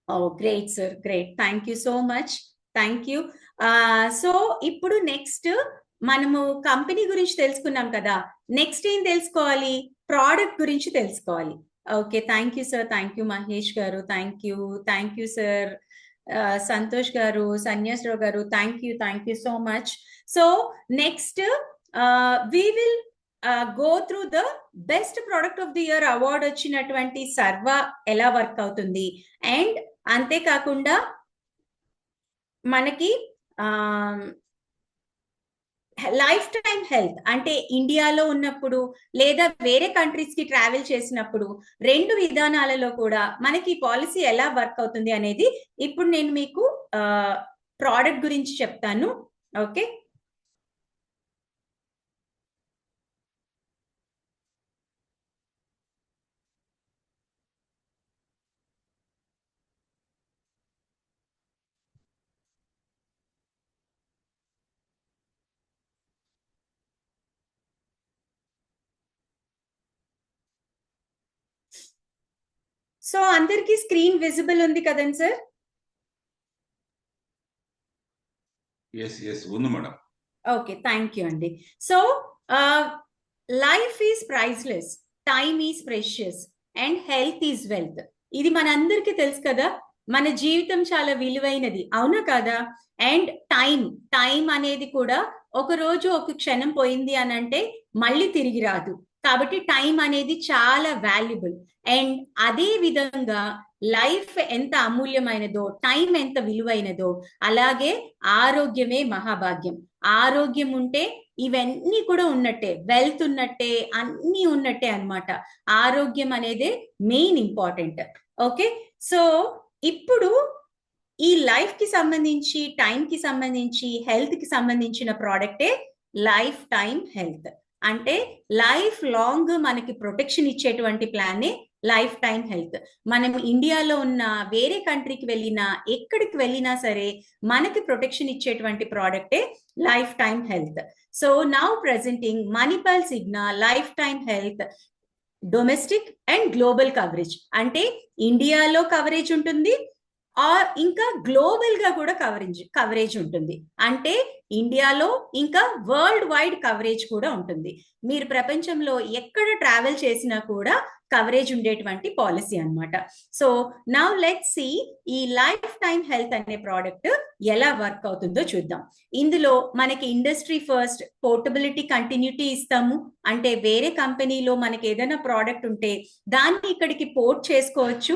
oh great sir, great, thank you so much, thank you. So ఇప్పుడు next మనము company గురించి తెలుసుకున్నాం కదా, next ఏం తెలుసుకోవాలి, product గురించి తెలుసుకోవాలి. Okay, thank you sir, thank you Mahesh garu, thank you sir, Santosh garu, Sanyasarao garu, thank you so much. So next we will go through the best product of the year award వచ్చినటువంటి సర్వా ఎలా వర్క్ అవుతుంది. అండ్ అంతేకాకుండా మనకి లైఫ్ టైం హెల్త్ అంటే ఇండియాలో ఉన్నప్పుడు లేదా వేరే కంట్రీస్ కి ట్రావెల్ చేసినప్పుడు రెండు విధానాలలో కూడా మనకి పాలసీ ఎలా వర్క్ అవుతుంది అనేది ఇప్పుడు నేను మీకు ప్రోడక్ట్ గురించి చెప్తాను. ఓకే, సో అందరికి స్క్రీన్ విజిబుల్ ఉంది కదండి సార్? ఉంది మేడం. ఓకే, థ్యాంక్ యూ అండి. So life is priceless, time is precious and health is wealth. ఇది మనందరికీ తెలుసు కదా, మన జీవితం చాలా విలువైనది, అవునా కదా? అండ్ టైం అనేది కూడా ఒక రోజు ఒక క్షణం పోయింది అని అంటే మళ్ళీ తిరిగి రాదు. కాబట్టి టైం అనేది చాలా వాల్యుబుల్. అండ్ అదే విధంగా లైఫ్ ఎంత అమూల్యమైనదో, టైం ఎంత విలువైనదో, అలాగే ఆరోగ్యమే మహాభాగ్యం. ఆరోగ్యం ఉంటే ఇవన్నీ కూడా ఉన్నట్టే, వెల్త్ ఉన్నట్టే, అన్ని ఉన్నట్టే అన్నమాట. ఆరోగ్యం అనేది మెయిన్ ఇంపార్టెంట్. ఓకే, సో ఇప్పుడు ఈ లైఫ్ కి సంబంధించి, టైం కి సంబంధించి, హెల్త్ కి సంబంధించిన ప్రోడక్టే లైఫ్ టైం హెల్త్. అంటే లైఫ్ లాంగ్ మనకి ప్రొటెక్షన్ ఇచ్చేటువంటి ప్లానే లైఫ్ టైం హెల్త్. మనం ఇండియాలో ఉన్న వేరే కంట్రీకి వెళ్ళినా, ఎక్కడికి వెళ్ళినా సరే మనకి ప్రొటెక్షన్ ఇచ్చేటువంటి ప్రోడక్టే life time health. So now presenting Manipal Cigna life time health domestic and global coverage. అంటే ఇండియాలో కవరేజ్ ఉంటుంది, ఆర్ ఇంకా గ్లోబల్ గా కూడా కవరేజ్ ఉంటుంది. అంటే ఇండియాలో ఇంకా వరల్డ్ వైడ్ కవరేజ్ కూడా ఉంటుంది. మీరు ప్రపంచంలో ఎక్కడ ట్రావెల్ చేసినా కూడా కవరేజ్ ఉండేటువంటి పాలసీ అన్నమాట. సో నౌ లెట్స్ సి ఈ లైఫ్ టైం హెల్త్ అనే ప్రోడక్ట్ ఎలా వర్క్ అవుతుందో చూద్దాం. ఇందులో మనకి ఇండస్ట్రీ ఫస్ట్ పోర్టబిలిటీ కంటిన్యూటీ ఇస్తాము. అంటే వేరే కంపెనీలో మనకి ఏదైనా ప్రోడక్ట్ ఉంటే దాన్ని ఇక్కడికి పోర్ట్ చేసుకోవచ్చు.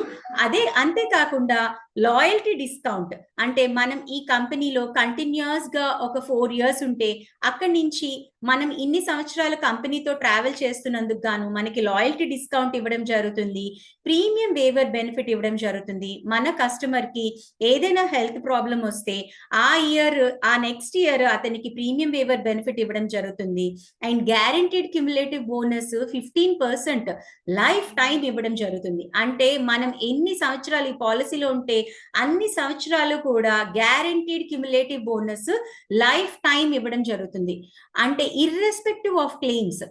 అంతేకాకుండా లాయల్టీ డిస్కౌంట్, అంటే మనం ఈ కంపెనీలో కంటిన్యూస్ గా ఒక 4 years ఉంటే అక్కడి నుంచి మనం ఇన్ని సంవత్సరాల కంపెనీతో ట్రావెల్ చేస్తున్నందుకు గాను మనకి లాయల్టీ డిస్కౌంట్ ఇవ్వడం జరుగుతుంది, ప్రీమియం వేవర్ బెనిఫిట్ ఇవ్వడం జరుగుతుంది. మన కస్టమర్ కి ఏదైనా హెల్త్ ప్రాబ్లం వస్తే ఆ నెక్స్ట్ ఇయర్ అతనికి ప్రీమియం వేవర్ బెనిఫిట్ ఇవ్వడం జరుగుతుంది. And guaranteed cumulative bonus 15% life time ఇవ్వడం జరుగుతుంది. అంటే మనం ఎన్ని సంవత్సరాలు ఈ పాలసీలో ఉంటే అన్ని సంవత్సరాలు కూడా guaranteed cumulative bonus life time ఇవ్వడం జరుగుతుంది. అంటే ఇర్రెస్పెక్టివ్ ఆఫ్ క్లెయిమ్స్,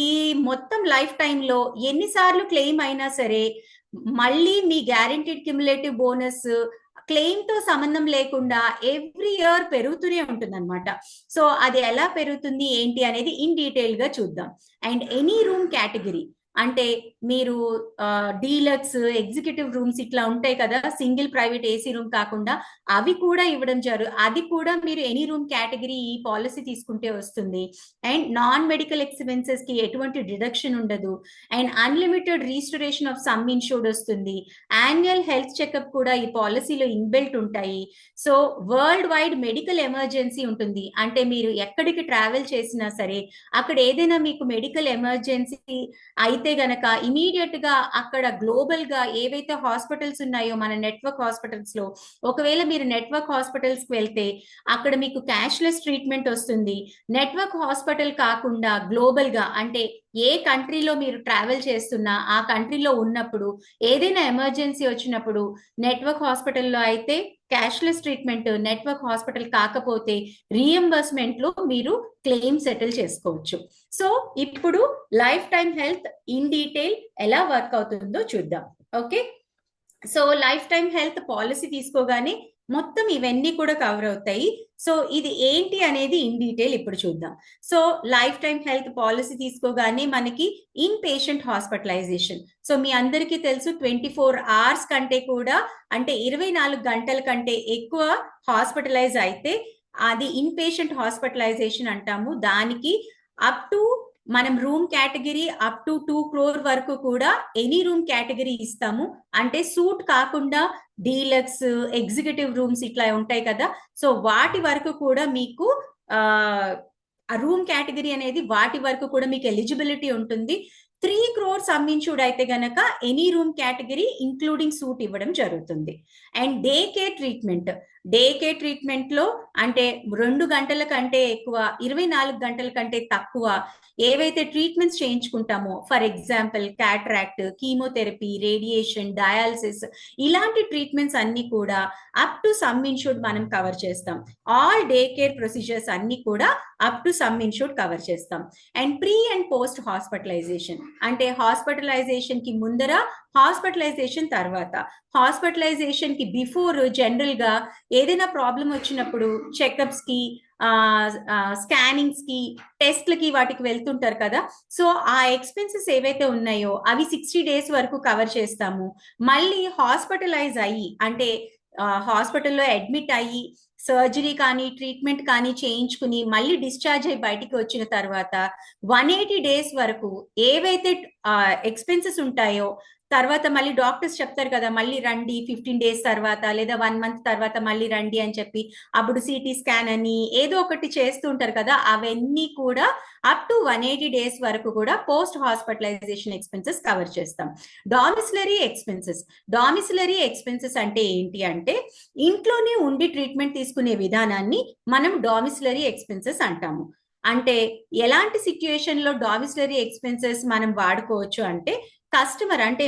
ఈ మొత్తం లైఫ్ టైంలో ఎన్నిసార్లు క్లెయిమ్ అయినా సరే మళ్ళీ మీ గ్యారంటీడ్ క్యుములేటివ్ బోనస్ క్లెయిమ్ తో సంబంధం లేకుండా ఎవ్రీ ఇయర్ పెరుగుతూనే ఉంటుంది అనమాట. సో అది ఎలా పెరుగుతుంది ఏంటి అనేది ఇన్ డీటెయిల్ గా చూద్దాం. అండ్ ఎనీ రూమ్ కేటగిరీ, అంటే మీరు డీలక్స్ ఎగ్జిక్యూటివ్ రూమ్స్ ఇట్లా ఉంటాయి కదా, సింగిల్ ప్రైవేట్ ఏసీ రూమ్ కాకుండా అవి కూడా ఇవ్వడం అది కూడా మీరు ఎనీ రూమ్ కేటగిరీ ఈ పాలసీ తీసుకుంటే వస్తుంది. అండ్ నాన్ మెడికల్ ఎక్స్పెన్సెస్ కి ఎటువంటి డిడక్షన్ ఉండదు. And unlimited restoration of some insured వస్తుంది. యాన్యువల్ హెల్త్ చెకప్ కూడా ఈ పాలసీలో ఇన్బిల్ట్ ఉంటాయి. So world wide medical emergency ఉంటుంది. అంటే మీరు ఎక్కడికి ట్రావెల్ చేసినా సరే అక్కడ ఏదైనా మీకు మెడికల్ ఎమర్జెన్సీ అయితే గనక ఇమీడియట్ గా అక్కడ గ్లోబల్ గా ఏవైతే హాస్పిటల్స్ ఉన్నాయో మన నెట్వర్క్ హాస్పిటల్స్ లో, ఒకవేళ మీరు నెట్వర్క్ హాస్పిటల్స్ కి వెళ్తే అక్కడ మీకు క్యాష్లెస్ ట్రీట్మెంట్ వస్తుంది. నెట్వర్క్ హాస్పిటల్ కాకుండా గ్లోబల్ గా, అంటే ఏ కంట్రీలో మీరు ట్రావెల్ చేస్తున్నా ఆ కంట్రీలో ఉన్నప్పుడు ఏదైనా ఎమర్జెన్సీ వచ్చినప్పుడు నెట్వర్క్ హాస్పిటల్లో అయితే క్యాష్లెస్ ట్రీట్మెంట్, నెట్వర్క్ హాస్పిటల్ కాకపోతే రీఎంబర్స్మెంట్ లో మీరు క్లెయిమ్ సెటిల్ చేసుకోవచ్చు. సో ఇప్పుడు life time health in detail ఎలా వర్క్ అవుతుందో చూద్దాం. Okay, so life time health policy తీసుకోగానే మొత్తం ఇవన్నీ కూడా కవర్ అవుతాయి. సో ఇది ఏంటి అనేది ఇన్ డీటెయిల్ ఇప్పుడు చూద్దాం. So life time health policy తీసుకోగానే మనకి ఇన్ పేషెంట్ హాస్పిటలైజేషన్. సో మీ అందరికీ తెలుసు 24 hours కంటే కూడా, అంటే 24 గంటల కంటే ఎక్కువ హాస్పిటలైజ్ అయితే అది ఇన్ పేషెంట్ హాస్పిటలైజేషన్ అంటాము. దానికి అప్ టు మనం room category up to 2 crore వరకు కూడా ఎనీ రూమ్ కేటగిరీ ఇస్తాము. అంటే సూట్ కాకుండా డీలక్స్ ఎగ్జిక్యూటివ్ రూమ్స్ ఇట్లా ఉంటాయి కదా, సో వాటి వరకు కూడా మీకు ఆ రూమ్ కేటగిరీ అనేది వాటి వరకు కూడా మీకు ఎలిజిబిలిటీ ఉంటుంది. 3 crore సమ్ ఇన్సూర్డ్ అయితే గనక any room category including suit ఇవ్వడం జరుగుతుంది. అండ్ డే కేర్ ట్రీట్మెంట్ లో అంటే 2 గంటల కంటే ఎక్కువ, 24 గంటల కంటే తక్కువ ఏవైతే ట్రీట్మెంట్స్ చేయించుకుంటామో, for example cataract, chemotherapy, radiation, dialysis, ఇలాంటి ట్రీట్మెంట్స్ అన్ని కూడా అప్ టు సమ్ ఇన్సూర్డ్ మనం కవర్ చేస్తాం. ఆల్ డే కేర్ ప్రొసీజర్స్ అన్ని కూడా up to sum insured cover చేస్తాం. And pre and post hospitalisation, అంటే హాస్పిటలైజేషన్ కి ముందర, హాస్పిటలైజేషన్ తర్వాత. హాస్పిటలైజేషన్ కి బిఫోర్ జనరల్ గా ఏదైనా ప్రాబ్లం వచ్చినప్పుడు చెకప్స్ కి, స్కానింగ్స్ కి, టెస్ట్లకి వాటికి వెళ్తుంటారు కదా, సో ఆ ఎక్స్పెన్సెస్ ఏవైతే ఉన్నాయో అవి 60 days వరకు కవర్ చేస్తాము. మళ్ళీ హాస్పిటలైజ్ అయ్యి, అంటే హాస్పిటల్లో అడ్మిట్ అయ్యి సర్జరీ కానీ ట్రీట్మెంట్ కానీ చేయించుకుని మళ్ళీ డిశ్చార్జ్ అయ్యి బయటికి వచ్చిన తర్వాత 180 days వరకు ఏవైతే ఎక్స్పెన్సెస్ ఉంటాయో, తర్వాత మళ్ళీ డాక్టర్స్ చెప్తారు కదా మళ్ళీ రండి 15 days తర్వాత లేదా 1 month తర్వాత మళ్ళీ రండి అని చెప్పి, అప్పుడు సిటీ స్కాన్ అని ఏదో ఒకటి చేస్తూ ఉంటారు కదా, అవన్నీ కూడా అప్ టు 180 days వరకు కూడా పోస్ట్ హాస్పిటలైజేషన్ ఎక్స్పెన్సెస్ కవర్ చేస్తాం. డామిసిలరీ ఎక్స్పెన్సెస్ అంటే ఏంటి అంటే ఇంట్లోనే ఉండి ట్రీట్మెంట్ తీసుకునే విధానాన్ని మనం డామిసిలరీ ఎక్స్పెన్సెస్ అంటాము. అంటే ఎలాంటి సిచ్యుయేషన్ లో డామిసిలరీ ఎక్స్పెన్సెస్ మనం వాడుకోవచ్చు అంటే, కస్టమర్ అంటే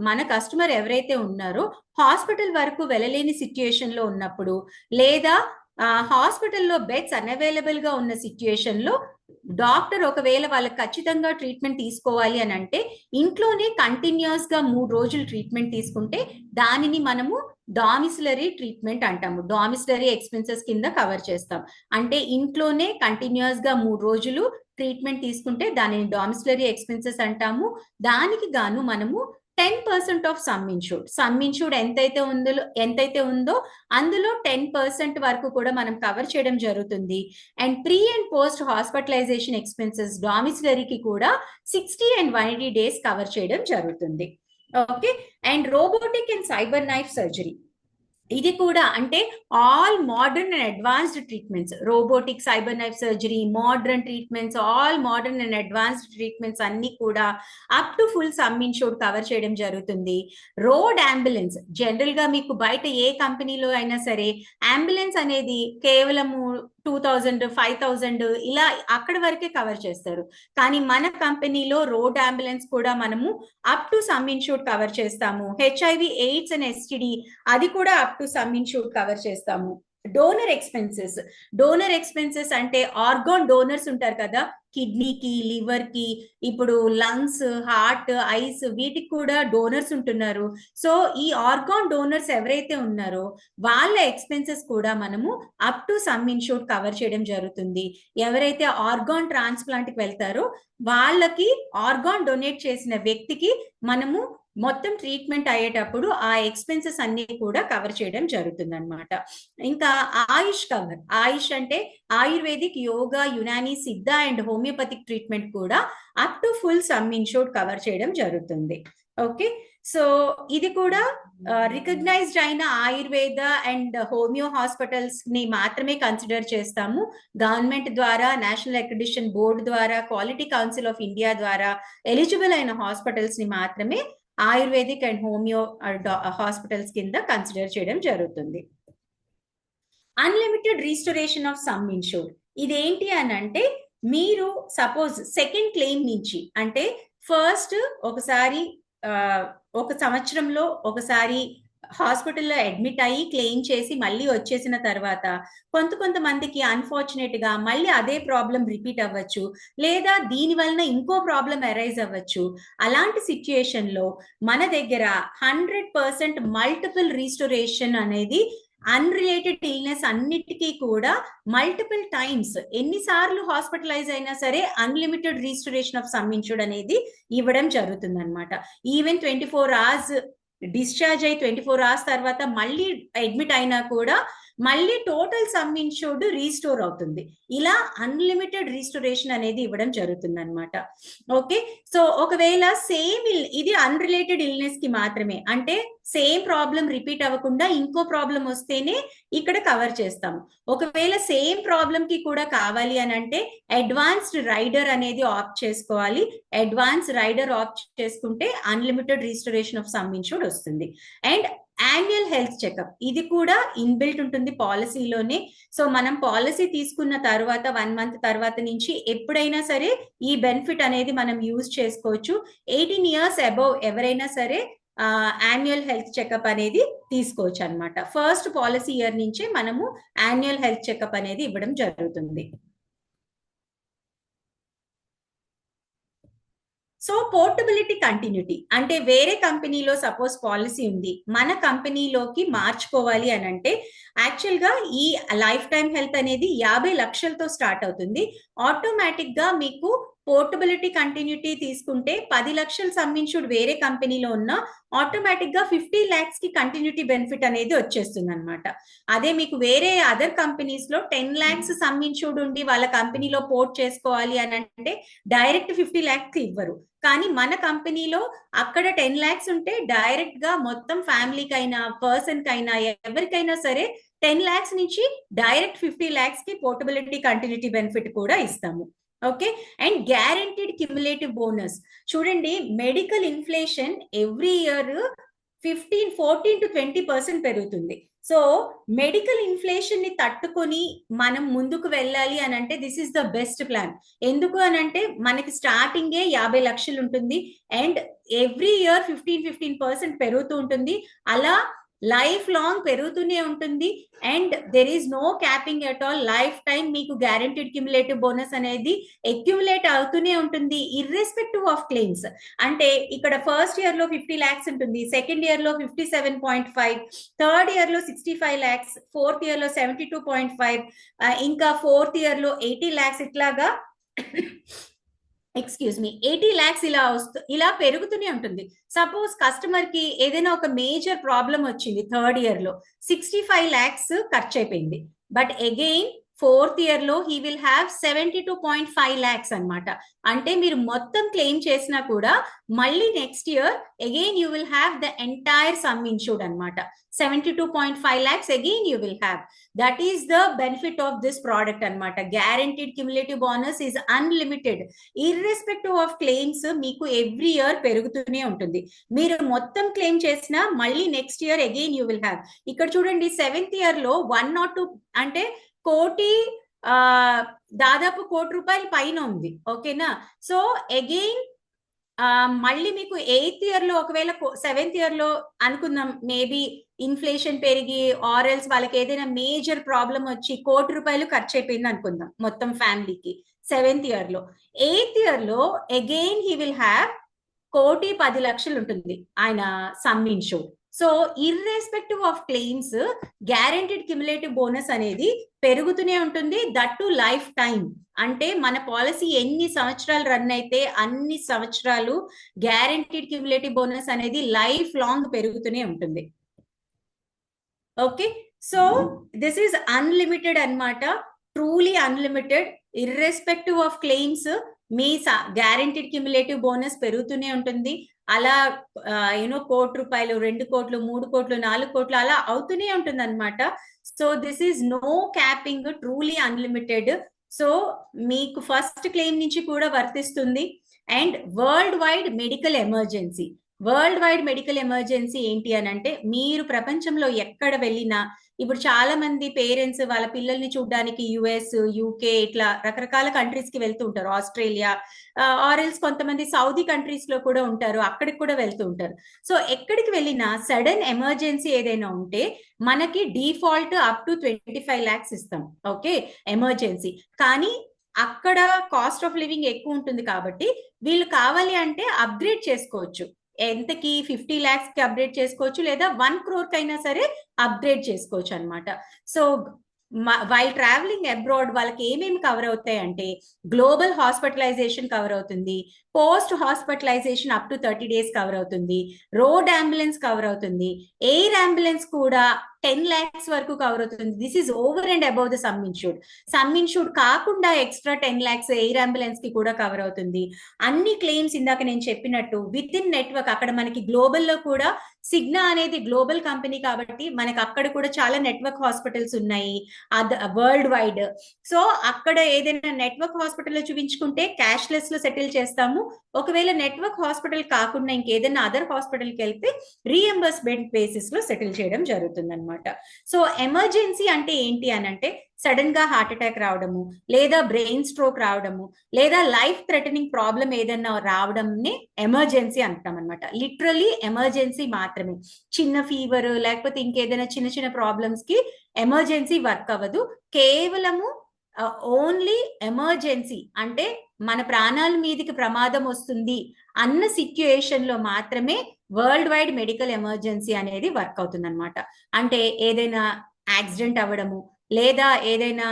మన కస్టమర్ ఎవరైతే ఉన్నారో హాస్పిటల్ వరకు వెళ్ళలేని సిచ్యుయేషన్ లో ఉన్నప్పుడు, లేదా హాస్పిటల్లో బెడ్స్ అన్అవైలబుల్ గా ఉన్న సిచ్యుయేషన్ లో డాక్టర్ ఒకవేళ వాళ్ళకి ఖచ్చితంగా ట్రీట్మెంట్ తీసుకోవాలి అని అంటే ఇంట్లోనే కంటిన్యూస్ గా 3 రోజులు ట్రీట్మెంట్ తీసుకుంటే దానిని మనము డామిసిలరీ ట్రీట్మెంట్ అంటాము. డామిసిలరీ ఎక్స్పెన్సెస్ కింద కవర్ చేస్తాం. అంటే ఇంట్లోనే కంటిన్యూస్ గా 3 రోజులు ట్రీట్మెంట్ తీసుకుంటే దానిని డామిసిలరీ ఎక్స్పెన్సెస్ అంటాము. దానికి గాను మనము 10% ఆఫ్ సమ్ ఇన్షూర్డ్ ఎంతైతే ఉందో అందులో 10% వరకు కూడా మనం కవర్ చేయడం జరుగుతుంది. And pre and post hospitalisation expenses డామిసిలరీకి కూడా 60 and 180 days కవర్ చేయడం జరుగుతుంది. Okay. And robotic and cyber knife surgery ఇది కూడా అంటే all modern and advanced treatments, robotic, cyber knife surgery, modern treatments, all modern and advanced treatments అన్ని కూడా up to full sum insured cover చేయడం జరుగుతుంది. Road ambulance general గా మీకు బయట ఏ కంపెనీలో అయినా సరే అంబులెన్స్ అనేది కేవలము 2000, 5000 ఇలా అక్కడి వరకే కవర్ చేస్తారు. కానీ మన కంపెనీలో రోడ్ అంబులెన్స్ కూడా మనము up to some insured cover చేస్తాము. హెచ్ఐవి, ఎయిడ్స్ అండ్ ఎస్టిడి అది కూడా up to some insured cover చేస్తాము. డోనర్ ఎక్స్పెన్సెస్ అంటే ఆర్గాన్ డోనర్స్ ఉంటారు కదా, కిడ్నీకి, లివర్ కి, ఇప్పుడు లంగ్స్, హార్ట్, ఐస్ వీటికి కూడా డోనర్స్ ఉంటున్నారు. సో ఈ ఆర్గాన్ డోనర్స్ ఎవరైతే ఉన్నారో వాళ్ళ ఎక్స్పెన్సెస్ కూడా మనము up to some insured cover చేయడం జరుగుతుంది. ఎవరైతే ఆర్గాన్ ట్రాన్స్ప్లాంట్ కి వెళ్తారో వాళ్ళకి ఆర్గాన్ డొనేట్ చేసిన వ్యక్తికి మనము మొత్తం ట్రీట్మెంట్ అయ్యేటప్పుడు ఆ ఎక్స్పెన్సెస్ అన్ని కూడా కవర్ చేయడం జరుగుతుంది అనమాట. ఇంకా ఆయుష్ అంటే ఆయుర్వేదిక్, యోగా, యునాని, సిద్ధ అండ్ హోమియోపతిక్ ట్రీట్మెంట్ కూడా up to full sum insured cover చేయడం జరుగుతుంది. ఓకే. సో ఇది కూడా రికగ్నైజ్డ్ అయిన ఆయుర్వేద అండ్ హోమియో హాస్పిటల్స్ ని మాత్రమే కన్సిడర్ చేస్తాము. గవర్నమెంట్ ద్వారా, నేషనల్ అక్రిడిటేషన్ బోర్డు ద్వారా, క్వాలిటీ కౌన్సిల్ ఆఫ్ ఇండియా ద్వారా ఎలిజిబుల్ అయిన హాస్పిటల్స్ ని మాత్రమే ఆయుర్వేదిక్ అండ్ హోమియో హాస్పిటల్స్ కింద కన్సిడర్ చేయడం జరుగుతుంది. Unlimited restoration of some insured ఇదేంటి అని అంటే మీరు సపోజ్ సెకండ్ క్లెయిమ్ నుంచి అంటే ఫస్ట్ ఒకసారి ఒక సంవత్సరంలో ఒకసారి హాస్పిటల్లో అడ్మిట్ అయ్యి క్లెయిమ్ చేసి మళ్ళీ వచ్చేసిన తర్వాత కొంతమందికి అన్ఫార్చునేట్ గా మళ్ళీ అదే ప్రాబ్లం రిపీట్ అవ్వచ్చు, లేదా దీని వలన ఇంకో ప్రాబ్లం అరైజ్ అవ్వచ్చు. అలాంటి సిచ్యుయేషన్ లో మన దగ్గర 100% మల్టిపుల్ రీస్టోరేషన్ అనేది అన్రిలేటెడ్ ఇల్నెస్ అన్నిటికీ కూడా మల్టిపుల్ టైమ్స్ ఎన్నిసార్లు హాస్పిటలైజ్ అయినా సరే unlimited restoration of some insured అనేది ఇవ్వడం జరుగుతుంది అనమాట. ఈవెన్ 24 hours డిశ్చార్జ్ అయి 24 hours తర్వాత మళ్ళీ అడ్మిట్ అయినా కూడా మళ్ళీ టోటల్ సమ్ ఇన్షూర్డ్ రీస్టోర్ అవుతుంది. ఇలా అన్లిమిటెడ్ రీస్టోరేషన్ అనేది ఇవ్వడం జరుగుతుంది అనమాట. ఓకే. సో ఒకవేళ ఇది అన్రిలేటెడ్ ఇల్నెస్ కి మాత్రమే, అంటే సేమ్ ప్రాబ్లం రిపీట్ అవ్వకుండా ఇంకో ప్రాబ్లం వస్తేనే ఇక్కడ కవర్ చేస్తాము. ఒకవేళ సేమ్ ప్రాబ్లం కి కూడా కావాలి అని అంటే అడ్వాన్స్డ్ రైడర్ అనేది ఆప్ట్ చేసుకోవాలి. అడ్వాన్స్ రైడర్ ఆప్ట్ చేసుకుంటే unlimited restoration of some insured వస్తుంది. అండ్ యాన్యువల్ హెల్త్ చెకప్ ఇది కూడా ఇన్బిల్ట్ ఉంటుంది పాలసీలోనే. సో మనం పాలసీ తీసుకున్న తర్వాత 1 month తర్వాత నుంచి ఎప్పుడైనా సరే ఈ బెనిఫిట్ అనేది మనం యూజ్ చేసుకోవచ్చు. 18 years అబౌవ్ ఎవరైనా సరే యాన్యువల్ హెల్త్ చెకప్ అనేది తీసుకోవచ్చు అనమాట. ఫస్ట్ పాలసీ ఇయర్ నుంచే మనము యాన్యువల్ హెల్త్ చెకప్ అనేది ఇవ్వడం జరుగుతుంది. సో పోర్టబిలిటీ కంటిన్యూటీ అంటే వేరే కంపెనీలో సపోజ్ పాలసీ ఉంది, మన కంపెనీలోకి మార్చుకోవాలి అని అంటే యాక్చువల్ గా ఈ లైఫ్ టైం హెల్త్ అనేది 50 లక్షలతో స్టార్ట్ అవుతుంది. ఆటోమేటిక్ గా మీకు పోర్టబిలిటీ కంటిన్యూటీ తీసుకుంటే 10 లక్షల సమ్ ఇన్షూర్డ్ వేరే కంపెనీలో ఉన్న ఆటోమేటిక్ గా 50 lakhs కి కంటిన్యూటీ బెనిఫిట్ అనేది వచ్చేస్తుంది అనమాట. అదే మీకు వేరే అదర్ కంపెనీస్ లో 10 lakhs సమ్ ఇన్షూర్డ్ ఉండి వాళ్ళ కంపెనీలో పోర్ట్ చేసుకోవాలి అని అంటే డైరెక్ట్ 50 lakhs ఇవ్వరు. కానీ మన కంపెనీలో అక్కడ 10 lakhs ఉంటే డైరెక్ట్ గా మొత్తం ఫ్యామిలీకి అయినా పర్సన్ కైనా ఎవరికైనా సరే 10 lakhs నుంచి డైరెక్ట్ 50 lakhs కి పోర్టబిలిటీ కంటిన్యూటీ బెనిఫిట్ కూడా ఇస్తాము. Okay. And guaranteed cumulative bonus చూడండి, medical inflation every year 14 to 20% పెరుగుతుంది. సో మెడికల్ ఇన్ఫ్లేషన్ ని తట్టుకొని మనం ముందుకు వెళ్ళాలి అని అంటే this is the best plan. ఎందుకు అని అంటే మనకి స్టార్టింగే 50 లక్షలు ఉంటుంది అండ్ ఎవ్రీ ఇయర్ 15% పెరుగుతూ ఉంటుంది. అలా లైఫ్ లాంగ్ పెరుగుతూనే ఉంటుంది. And there is no capping at all. Life time మీకు గ్యారంటీడ్ క్యుములేటివ్ బోనస్ అనేది అక్యుములేట్ అవుతూనే ఉంటుంది, ఇర్రెస్పెక్టివ్ ఆఫ్ క్లెయిమ్స్. అంటే ఇక్కడ ఫస్ట్ ఇయర్ లో 50 lakhs ఉంటుంది, సెకండ్ ఇయర్ లో 57.5, థర్డ్ ఇయర్ లో 65 lakhs, ఫోర్త్ ఇయర్ లో 72.5, ఇంకా ఫోర్త్ ఇయర్ లో 80 lakhs, ఇట్లాగా 80 lakhs ఇలా పెరుగుతూనే ఉంటుంది. సపోజ్ కస్టమర్ కి ఏదైనా ఒక మేజర్ ప్రాబ్లం వచ్చింది, థర్డ్ ఇయర్ లో 65 lakhs ఖర్చు అయిపోయింది. బట్ అగైన్ ఫోర్త్ ఇయర్ లో హీ విల్ హ్యావ్ 72.5 lakhs అనమాట. అంటే మీరు మొత్తం క్లెయిమ్ చేసినా కూడా మళ్ళీ next year again you will have the entire some insured అనమాట. 72.5 lakhs again you will have. That is the benefit of this product అనమాట. Guaranteed cumulative bonus is unlimited. Irrespective of claims మీకు every year పెరుగుతూనే ఉంటుంది. మీరు మొత్తం claim చేసినా మళ్ళీ next year again you will have. ఇక్కడ చూడండి, 7th ఇయర్ లో 102 అంటే కోటి, దాదాపు ₹1,00,00,000 పైన ఉంది. ఓకేనా? సో అగైన్ మళ్ళీ మీకు 8th ఇయర్ లో, ఒకవేళ 7th ఇయర్ లో అనుకుందాం, మేబీ ఇన్ఫ్లేషన్ పెరిగి ఆర్ఎల్స్ వాళ్ళకి ఏదైనా మేజర్ ప్రాబ్లం వచ్చి ₹1,00,00,000 ఖర్చు అయిపోయింది అనుకుందాం మొత్తం ఫ్యామిలీకి 7th ఇయర్ లో. 8th ఇయర్ లో అగైన్ హీ విల్ హ్యావ్ ₹1,10,00,000 ఉంటుంది ఆయన some ensure. So irrespective of claims guaranteed cumulative bonus అనేది పెరుగుతూనే ఉంటుంది, దట్ టు లైఫ్ టైం. అంటే మన పాలసీ ఎన్ని సంవత్సరాలు రన్ అయితే అన్ని సంవత్సరాలు గ్యారంటీడ్ క్యుములేటివ్ బోనస్ అనేది లైఫ్ లాంగ్ పెరుగుతూనే ఉంటుంది. Okay, so this is unlimited అన్నమాట, truly unlimited. Irrespective of claims మీ గ్యారంటీడ్ క్యుములేటివ్ బోనస్ పెరుగుతూనే ఉంటుంది. అలా ₹1,00,00,000, ₹2,00,00,000, ₹3,00,00,000, ₹4,00,00,000 అలా అవుతూనే ఉంటుంది అనమాట. So this is no capping, truly unlimited. So మీకు ఫస్ట్ క్లెయిమ్ నుంచి కూడా వర్తిస్తుంది. And world wide medical emergency. World wide medical emergency ఏంటి అని అంటే, మీరు ప్రపంచంలో ఎక్కడ వెళ్ళినా, ఇప్పుడు చాలా మంది పేరెంట్స్ వాళ్ళ పిల్లల్ని చూడడానికి యుఎస్, యూకే ఇట్లా రకరకాల కంట్రీస్ కి వెళ్తూ ఉంటారు, ఆస్ట్రేలియా, ఆర్ఎల్స్ కొంతమంది సౌదీ కంట్రీస్ లో కూడా ఉంటారు, అక్కడికి కూడా వెళ్తూ ఉంటారు. సో ఎక్కడికి వెళ్ళినా సడన్ ఎమర్జెన్సీ ఏదైనా ఉంటే మనకి డిఫాల్ట్ అప్ టు 25 lakhs ఇస్తాం. Okay, emergency. కానీ అక్కడ కాస్ట్ ఆఫ్ లివింగ్ ఎక్కువ ఉంటుంది కాబట్టి వీళ్ళు కావాలి అంటే అప్గ్రేడ్ చేసుకోవచ్చు. ఎంతకి 50 lakhs కి అప్గ్రేడ్ చేసుకోవచ్చు, లేదా 1 crore కైనా సరే అప్గ్రేడ్ చేసుకోవచ్చు అనమాట. సో వైల్ ట్రావెలింగ్ అబ్రాడ్ వాళ్ళకి ఏమేమి కవర్ అవుతాయి అంటే, గ్లోబల్ హాస్పిటలైజేషన్ కవర్ అవుతుంది, post hospitalisation up to 30 days cover అవుతుంది, రోడ్ అంబులెన్స్ కవర్ అవుతుంది, ఎయిర్ అంబులెన్స్ కూడా 10 lakhs వరకు కవర్ అవుతుంది. This is over and above the sum insured. Sum insured కాకుండా ఎక్స్ట్రా 10 lakhs ఎయిర్ అంబులెన్స్ కి కూడా కవర్ అవుతుంది. అన్ని క్లెయిమ్స్ ఇందాక నేను చెప్పినట్టు విత్ ఇన్ నెట్వర్క్. అక్కడ మనకి గ్లోబల్ లో కూడా సిగ్నా అనేది గ్లోబల్ కంపెనీ కాబట్టి మనకి అక్కడ కూడా చాలా నెట్వర్క్ హాస్పిటల్స్ ఉన్నాయి వరల్డ్ వైడ్. సో అక్కడ ఏదైనా నెట్వర్క్ హాస్పిటల్లో చూపించుకుంటే క్యాష్లెస్ లో సెటిల్ చేస్తాము. ఒకవేళ నెట్వర్క్ హాస్పిటల్ కాకుండా ఇంకేదైనా అదర్ హాస్పిటల్కి వెళ్తే రీఎంబర్స్మెంట్ బేసిస్ లో సెటిల్ చేయడం జరుగుతుంది అనమాట. సో ఎమర్జెన్సీ అంటే ఏంటి అని అంటే, సడన్ గా హార్ట్ అటాక్ రావడము, లేదా బ్రెయిన్ స్ట్రోక్ రావడము, లేదా లైఫ్ థ్రెటనింగ్ ప్రాబ్లం ఏదైనా రావడంని ఎమర్జెన్సీ అంటాం అనమాట. లిటరలీ ఎమర్జెన్సీ మాత్రమే. చిన్న ఫీవర్ లేకపోతే ఇంకేదైనా చిన్న చిన్న ప్రాబ్లమ్స్ కి ఎమర్జెన్సీ వర్క్ అవ్వదు. కేవలము ఓన్లీ ఎమర్జెన్సీ అంటే మన ప్రాణాల మీదకి ప్రమాదం వస్తుంది అన్న సిచ్యుయేషన్ లో మాత్రమే వరల్డ్ వైడ్ మెడికల్ ఎమర్జెన్సీ అనేది వర్క్ అవుతుంది అనమాట. అంటే ఏదైనా యాక్సిడెంట్ అవ్వడము, లేదా ఏదైనా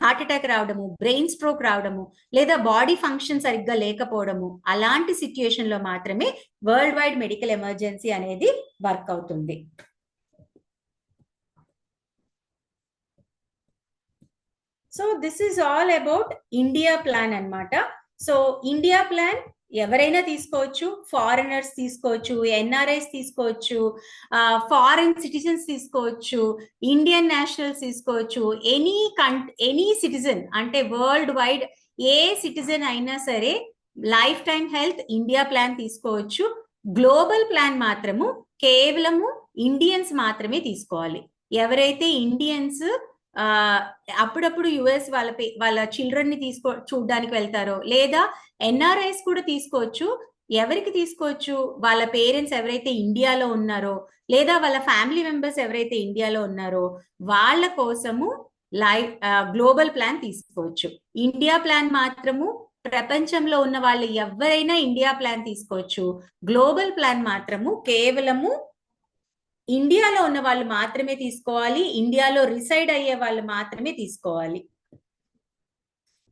హార్ట్ అటాక్ రావడము, బ్రెయిన్ స్ట్రోక్ రావడము, లేదా బాడీ ఫంక్షన్ సరిగ్గా లేకపోవడము, అలాంటి సిచ్యుయేషన్ లో మాత్రమే వరల్డ్ వైడ్ మెడికల్ ఎమర్జెన్సీ అనేది వర్క్ అవుతుంది. So this is all about India plan అన్నమాట. సో ఇండియా ప్లాన్ ఎవరైనా తీసుకోవచ్చు, ఫారినర్స్ తీసుకోవచ్చు, ఎన్ఆర్ఐస్ తీసుకోవచ్చు, ఫారిన్ సిటిజన్స్ తీసుకోవచ్చు, ఇండియన్ నేషనల్స్ తీసుకోవచ్చు, ఎనీ సిటిజన్ అంటే వరల్డ్ వైడ్ ఏ సిటిజన్ అయినా సరే life time health India plan తీసుకోవచ్చు. గ్లోబల్ ప్లాన్ మాత్రము కేవలము ఇండియన్స్ మాత్రమే తీసుకోవాలి. ఎవరైతే ఇండియన్స్ అప్పుడప్పుడు యుఎస్ వాళ్ళ చిల్డ్రన్ ని చూడడానికి వెళ్తారో, లేదా ఎన్ఆర్ఐస్ కూడా తీసుకోవచ్చు. ఎవరికి తీసుకోవచ్చు? వాళ్ళ పేరెంట్స్ ఎవరైతే ఇండియాలో ఉన్నారో లేదా వాళ్ళ ఫ్యామిలీ మెంబర్స్ ఎవరైతే ఇండియాలో ఉన్నారో వాళ్ళ కోసము గ్లోబల్ ప్లాన్ తీసుకోవచ్చు. ఇండియా ప్లాన్ మాత్రము ప్రపంచంలో ఉన్న వాళ్ళు ఎవరైనా ఇండియా ప్లాన్ తీసుకోవచ్చు. గ్లోబల్ ప్లాన్ మాత్రము కేవలము ఇండియాలో ఉన్న వాళ్ళు మాత్రమే తీసుకోవాలి. ఇండియాలో రిసైడ్ అయ్యే వాళ్ళు మాత్రమే తీసుకోవాలి.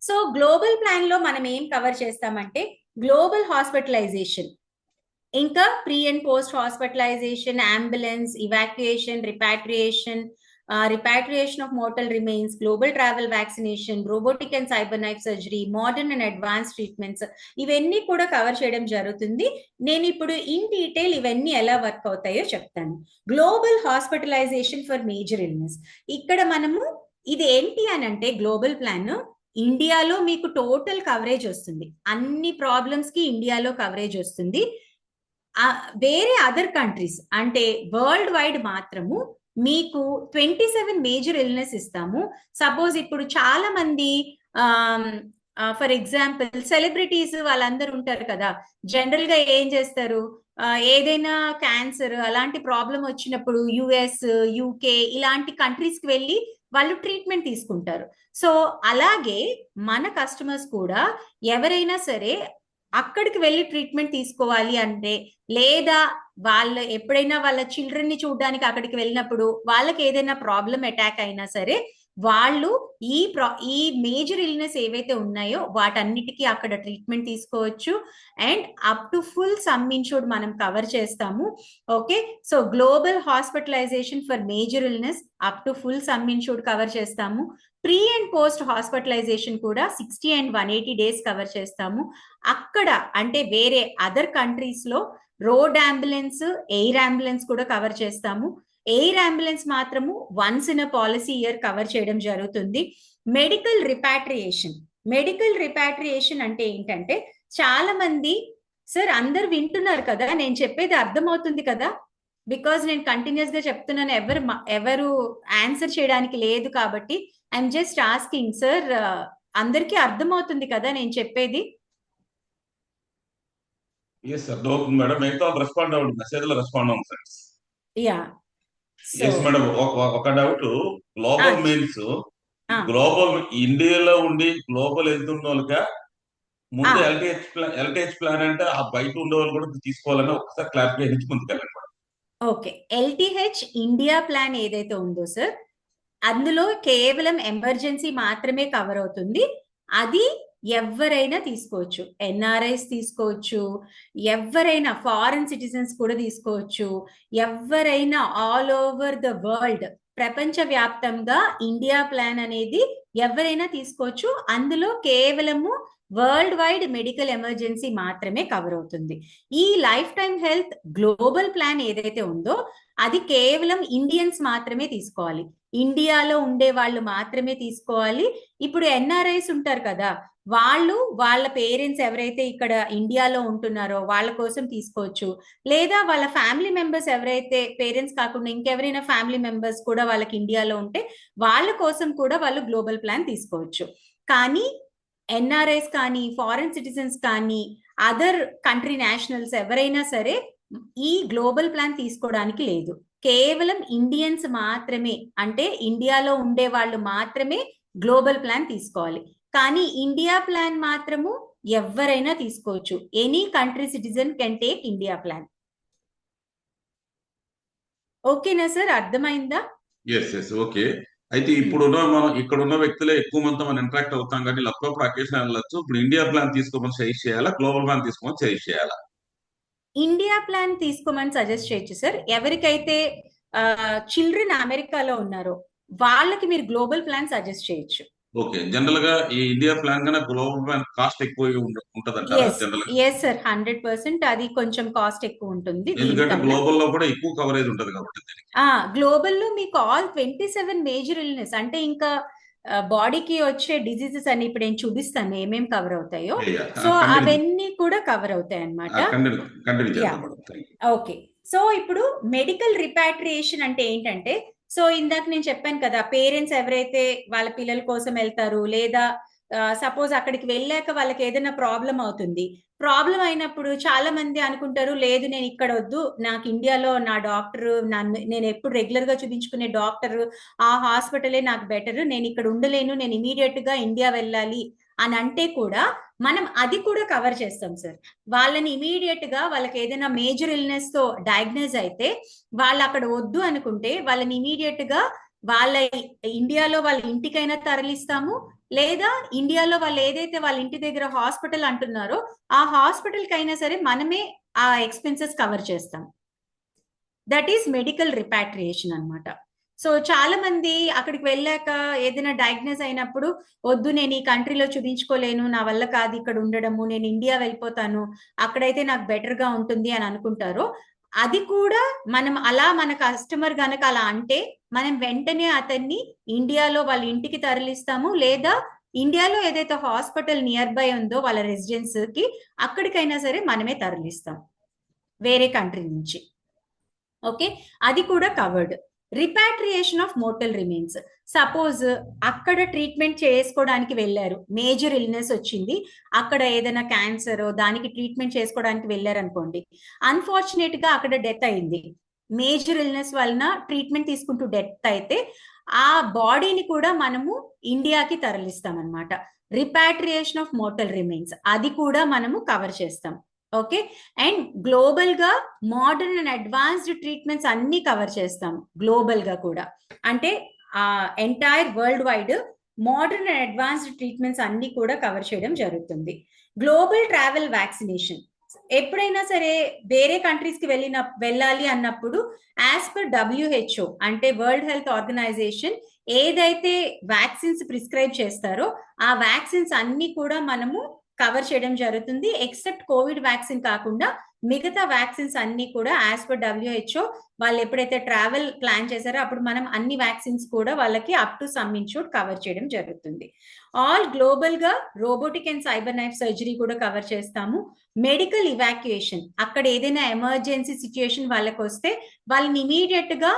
సో గ్లోబల్ ప్లాన్ లో మనం ఏం కవర్ చేస్తామంటే గ్లోబల్ హాస్పిటలైజేషన్, ఇంకా pre and post hospitalisation, ambulance, evacuation, repatriation of mortal remains, global travel vaccination, robotic and cyber knife surgery, modern and advance treatments, ఇవన్నీ కూడా కవర్ చేయడం జరుగుతుంది. నేను ఇప్పుడు ఇన్ డీటెయిల్ ఇవన్నీ ఎలా వర్క్ అవుతాయో చెప్తాను. Global hospitalisation for major illness, ఇక్కడ మనము ఇది ఏంటి అని అంటే గ్లోబల్ ప్లాన్ ఇండియాలో మీకు టోటల్ కవరేజ్ వస్తుంది. అన్ని ప్రాబ్లమ్స్ కి ఇండియాలో కవరేజ్ వస్తుంది. వేరే అదర్ కంట్రీస్ అంటే వరల్డ్ వైడ్ మాత్రము మీకు 27 మేజర్ ఇల్నెస్ ఇస్తాము. సపోజ్ ఇప్పుడు చాలా మంది ఫర్ ఎగ్జాంపుల్ సెలబ్రిటీస్ వాళ్ళందరూ ఉంటారు కదా, జనరల్ గా ఏం చేస్తారు, ఏదైనా క్యాన్సర్ అలాంటి ప్రాబ్లం వచ్చినప్పుడు యుఎస్, యూకే ఇలాంటి కంట్రీస్ కి వెళ్ళి వాళ్ళు ట్రీట్మెంట్ తీసుకుంటారు. సో అలాగే మన కస్టమర్స్ కూడా ఎవరైనా సరే అక్కడికి వెళ్ళి ట్రీట్మెంట్ తీసుకోవాలి అంటే, లేదా వాళ్ళు ఎప్పుడైనా వాళ్ళ చిల్డ్రన్ ని చూడడానికి అక్కడికి వెళ్ళినప్పుడు వాళ్ళకి ఏదైనా ప్రాబ్లం అటాక్ అయినా సరే వాళ్ళు ఈ మేజర్ ఇల్నెస్ ఏవైతే ఉన్నాయో వాటన్నిటికీ అక్కడ ట్రీట్మెంట్ తీసుకోవచ్చు. And up to full sum insured మనం కవర్ చేస్తాము. Okay, so global hospitalisation for major illness up to full sum insured cover చేస్తాము. ప్రీ అండ్ పోస్ట్ హాస్పిటలైజేషన్ కూడా 60 and 180 డేస్ కవర్ చేస్తాము. అక్కడ అంటే వేరే అదర్ కంట్రీస్ లో రోడ్ అంబులెన్స్, ఎయిర్ అంబులెన్స్ కూడా కవర్ చేస్తాము. ఎయిర్ అంబులెన్స్ మాత్రము once in a policy year cover చేయడం జరుగుతుంది. మెడికల్ రిపాట్రియేషన్ అంటే ఏంటంటే, చాలా మంది సార్ అందరు వింటున్నారు కదా, నేను చెప్పేది అర్థమవుతుంది కదా, బికాజ్ నేను కంటిన్యూస్ గా చెప్తున్నాను, ఎవరు ఆన్సర్ చేయడానికి లేదు కాబట్టి ఐఎమ్ జస్ట్ ఆస్కింగ్ సార్, అందరికీ అర్థమవుతుంది కదా నేను చెప్పేది? ఎస్ సార్, అవుతుంది మేడం. మిగతా రెస్పాండ్ అవ్వండి, మెసేజ్ లో రెస్పాండ్ అవ్వండి సార్. యా, ఎస్ మేడం, ఒక డౌట్. గ్లోబల్ మీన్స్ గ్లోబల్ ఇండియాలో ఉండి గ్లోబల్ వెళ్తున్న వాళ్ళగా ముందు ఎల్టీహెచ్ ప్లాన్ అంటే ఆ బయట ఉండే వాళ్ళు కూడా తీసుకోవాలని ఒకసారి క్లారిఫికేషన్ ఇచ్చి ముందుకెళ్ళండి మేడం. ఓకే, ఎల్టీహెచ్ ఇండియా ప్లాన్ ఏదైతే ఉందో సార్, అందులో కేవలం ఎమర్జెన్సీ మాత్రమే కవర్ అవుతుంది. అది ఎవరైనా తీసుకోవచ్చు, ఎన్ఆర్ఐస్ తీసుకోవచ్చు, ఎవరైనా ఫారెన్ సిటిజన్స్ కూడా తీసుకోవచ్చు, ఎవరైనా ఆల్ ఓవర్ ద వరల్డ్ ప్రపంచ వ్యాప్తంగా ఇండియా ప్లాన్ అనేది ఎవరైనా తీసుకోవచ్చు. అందులో కేవలము వరల్డ్ వైడ్ మెడికల్ ఎమర్జెన్సీ మాత్రమే కవర్ అవుతుంది. ఈ life time health global plan ఏదైతే ఉందో అది కేవలం ఇండియన్స్ మాత్రమే తీసుకోవాలి, ఇండియాలో ఉండే వాళ్ళు మాత్రమే తీసుకోవాలి. ఇప్పుడు ఎన్ఆర్ఐస్ ఉంటారు కదా, వాళ్ళు వాళ్ళ పేరెంట్స్ ఎవరైతే ఇక్కడ ఇండియాలో ఉంటున్నారో వాళ్ళ కోసం తీసుకోవచ్చు, లేదా వాళ్ళ ఫ్యామిలీ మెంబర్స్ ఎవరైతే పేరెంట్స్ కాకుండా ఇంకెవరైనా ఫ్యామిలీ మెంబర్స్ కూడా వాళ్ళకి ఇండియాలో ఉంటే వాళ్ళ కోసం కూడా వాళ్ళు గ్లోబల్ ప్లాన్ తీసుకోవచ్చు. కానీ ఎన్ఆర్ఐస్ కానీ ఫారెన్ సిటిజన్స్ కానీ అదర్ కంట్రీ నేషనల్స్ ఎవరైనా సరే ఈ గ్లోబల్ ప్లాన్ తీసుకోవడానికి లేదు. కేవలం ఇండియన్స్ మాత్రమే, అంటే ఇండియాలో ఉండే వాళ్ళు మాత్రమే గ్లోబల్ ప్లాన్ తీసుకోవాలి. కానీ ఇండియా ప్లాన్ మాత్రము ఎవరైనా తీసుకోవచ్చు. Any country citizen can take India plan. ఓకేనా సార్, అర్థమైందా? Yes yes, okay. అయితే ఇప్పుడు మనం ఇక్కడ ఉన్న వ్యక్తులే ఎక్కువ మంది మనం ఇంటరాక్ట్ అవుతాం కాబట్టి లక్నో అకేషన్ వెళ్ళొచ్చు. ఇప్పుడు ఇండియా ప్లాన్ తీసుకోమని సజెస్ట్ చేయాలా, గ్లోబల్ ప్లాన్ తీసుకోమని సజెస్ట్ చేయాలా? ఇండియా ప్లాన్ తీసుకోమని సజెస్ట్ చేయొచ్చు సార్. ఎవరికైతే చిల్డ్రన్ అమెరికాలో ఉన్నారో వాళ్ళకి మీరు గ్లోబల్ ప్లాన్ సజెస్ట్ చేయొచ్చు. ఓకే, జనరల్ గా ఈ ఇండియా ప్లాన్ కన్నా గ్లోబల్ ప్లాన్ కాస్ట్ ఎక్కువ ఉంటదంటారా జనరల్ గా? ఎస్ సార్, 100% అది కొంచెం కాస్ట్ ఎక్కువ ఉంటుంది. ఎందుకంటే గ్లోబల్ లో కూడా ఎక్కువ కవరేజ్ ఉంటది కాబట్టి. గ్లోబల్ లో మీకు ఆల్ 27 మేజర్ ఇల్నెస్ అంటే ఇంకా బాడీకి వచ్చే డిజీజెస్ అని ఇప్పుడు నేను చూపిస్తాను ఏమేం కవర్ అవుతాయో, సో అవన్నీ కూడా కవర్ అవుతాయి అన్నమాట. ఓకే, సో ఇప్పుడు మెడికల్ రిపాట్రియేషన్ అంటే ఏంటంటే, సో ఇందాక నేను చెప్పాను కదా, పేరెంట్స్ ఎవరైతే వాళ్ళ పిల్లల కోసం వెళ్తారు లేదా సపోజ్ అక్కడికి వెళ్ళాక వాళ్ళకి ఏదైనా ప్రాబ్లం అవుతుంది. ప్రాబ్లం అయినప్పుడు చాలా మంది అనుకుంటారు, లేదు నేను ఇక్కడ వద్దు, నాకు ఇండియాలో నా డాక్టర్, నేను ఎప్పుడు రెగ్యులర్ గా చూపించుకునే డాక్టర్, ఆ హాస్పిటలే నాకు బెటర్, నేను ఇక్కడ ఉండలేను, నేను ఇమీడియట్ గా ఇండియా వెళ్ళాలి అని అంటే కూడా మనం అది కూడా కవర్ చేస్తాం సార్. వాళ్ళని ఇమీడియట్ గా వాళ్ళకి ఏదైనా మేజర్ ఇల్నెస్ తో డయాగ్నోజ్ అయితే వాళ్ళు అక్కడ వద్దు అనుకుంటే వాళ్ళని ఇమీడియట్ గా వాళ్ళ ఇండియాలో వాళ్ళ ఇంటికైనా తరలిస్తాము, లేదా ఇండియాలో వాళ్ళు ఏదైతే వాళ్ళ ఇంటి దగ్గర హాస్పిటల్ అంటున్నారో ఆ హాస్పిటల్ కైనా సరే మనమే ఆ ఎక్స్పెన్సెస్ కవర్ చేస్తాం. దట్ ఈస్ మెడికల్ రిపాట్రియేషన్ అన్నమాట. సో చాలా మంది అక్కడికి వెళ్ళాక ఏదైనా డయాగ్నోస్ అయినప్పుడు, వద్దు నేను ఈ కంట్రీలో చూపించుకోలేను, నా వల్ల కాదు ఇక్కడ ఉండడము, నేను ఇండియా వెళ్ళిపోతాను, అక్కడైతే నాకు బెటర్ గా ఉంటుంది అని అనుకుంటారు. అది కూడా మనం అలా మన కస్టమర్ గనక అలా అంటే మనం వెంటనే అతన్ని ఇండియాలో వాళ్ళ ఇంటికి తరలిస్తాము, లేదా ఇండియాలో ఏదైతే హాస్పిటల్ నియర్ బై ఉందో వాళ్ళ రెసిడెన్స్ కి అక్కడికైనా సరే మనమే తరలిస్తాం వేరే కంట్రీ నుంచి. ఓకే, అది కూడా covered. Repatriation of mortal remains. Suppose అక్కడ ట్రీట్మెంట్ చేసుకోవడానికి వెళ్ళారు, మేజర్ ఇల్నెస్ వచ్చింది, అక్కడ ఏదైనా క్యాన్సర్ దానికి ట్రీట్మెంట్ చేసుకోవడానికి వెళ్ళారు అనుకోండి, అన్ఫార్చునేట్ గా అక్కడ డెత్ అయింది, మేజర్ ఇల్నెస్ వలన ట్రీట్మెంట్ తీసుకుంటూ డెత్ అయితే ఆ బాడీని కూడా మనము ఇండియాకి తరలిస్తాం అనమాట. రిపాట్రియేషన్ ఆఫ్ మోర్టల్ రిమైన్స్ అది కూడా మనము కవర్ చేస్తాం. ఓకే, అండ్ గ్లోబల్ గా మోడర్న్ అండ్ అడ్వాన్స్డ్ ట్రీట్మెంట్స్ అన్ని కవర్ చేస్తాం గ్లోబల్ గా కూడా. అంటే entire world wide modern and advanced treatments అన్ని కూడా కవర్ చేయడం జరుగుతుంది. Global travel vaccination. ఎప్పుడైనా సరే వేరే కంట్రీస్ కి వెళ్ళాలి అన్నప్పుడు యాజ్ పర్ WHO అంటే వరల్డ్ హెల్త్ ఆర్గనైజేషన్ ఏదైతే వ్యాక్సిన్స్ ప్రిస్క్రైబ్ చేస్తారో ఆ వ్యాక్సిన్స్ అన్ని కూడా మనము కవర్ చేయడం జరుగుతుంది. ఎక్సెప్ట్ కోవిడ్ వ్యాక్సిన్ కాకుండా మిగతా వ్యాక్సిన్స్ అన్ని కూడా యాజ్ పర్ WHO వాళ్ళు ఎప్పుడైతే ట్రావెల్ ప్లాన్ చేశారో అప్పుడు మనం అన్ని వ్యాక్సిన్స్ కూడా వాళ్ళకి up to some ensure cover చేయడం జరుగుతుంది. ఆల్ గ్లోబల్ గా robotic and cyber knife surgery కూడా కవర్ చేస్తాము. మెడికల్ ఇవాక్యుయేషన్, అక్కడ ఏదైనా ఎమర్జెన్సీ సిచ్యుయేషన్ వాళ్ళకి వస్తే వాళ్ళని ఇమీడియట్ గా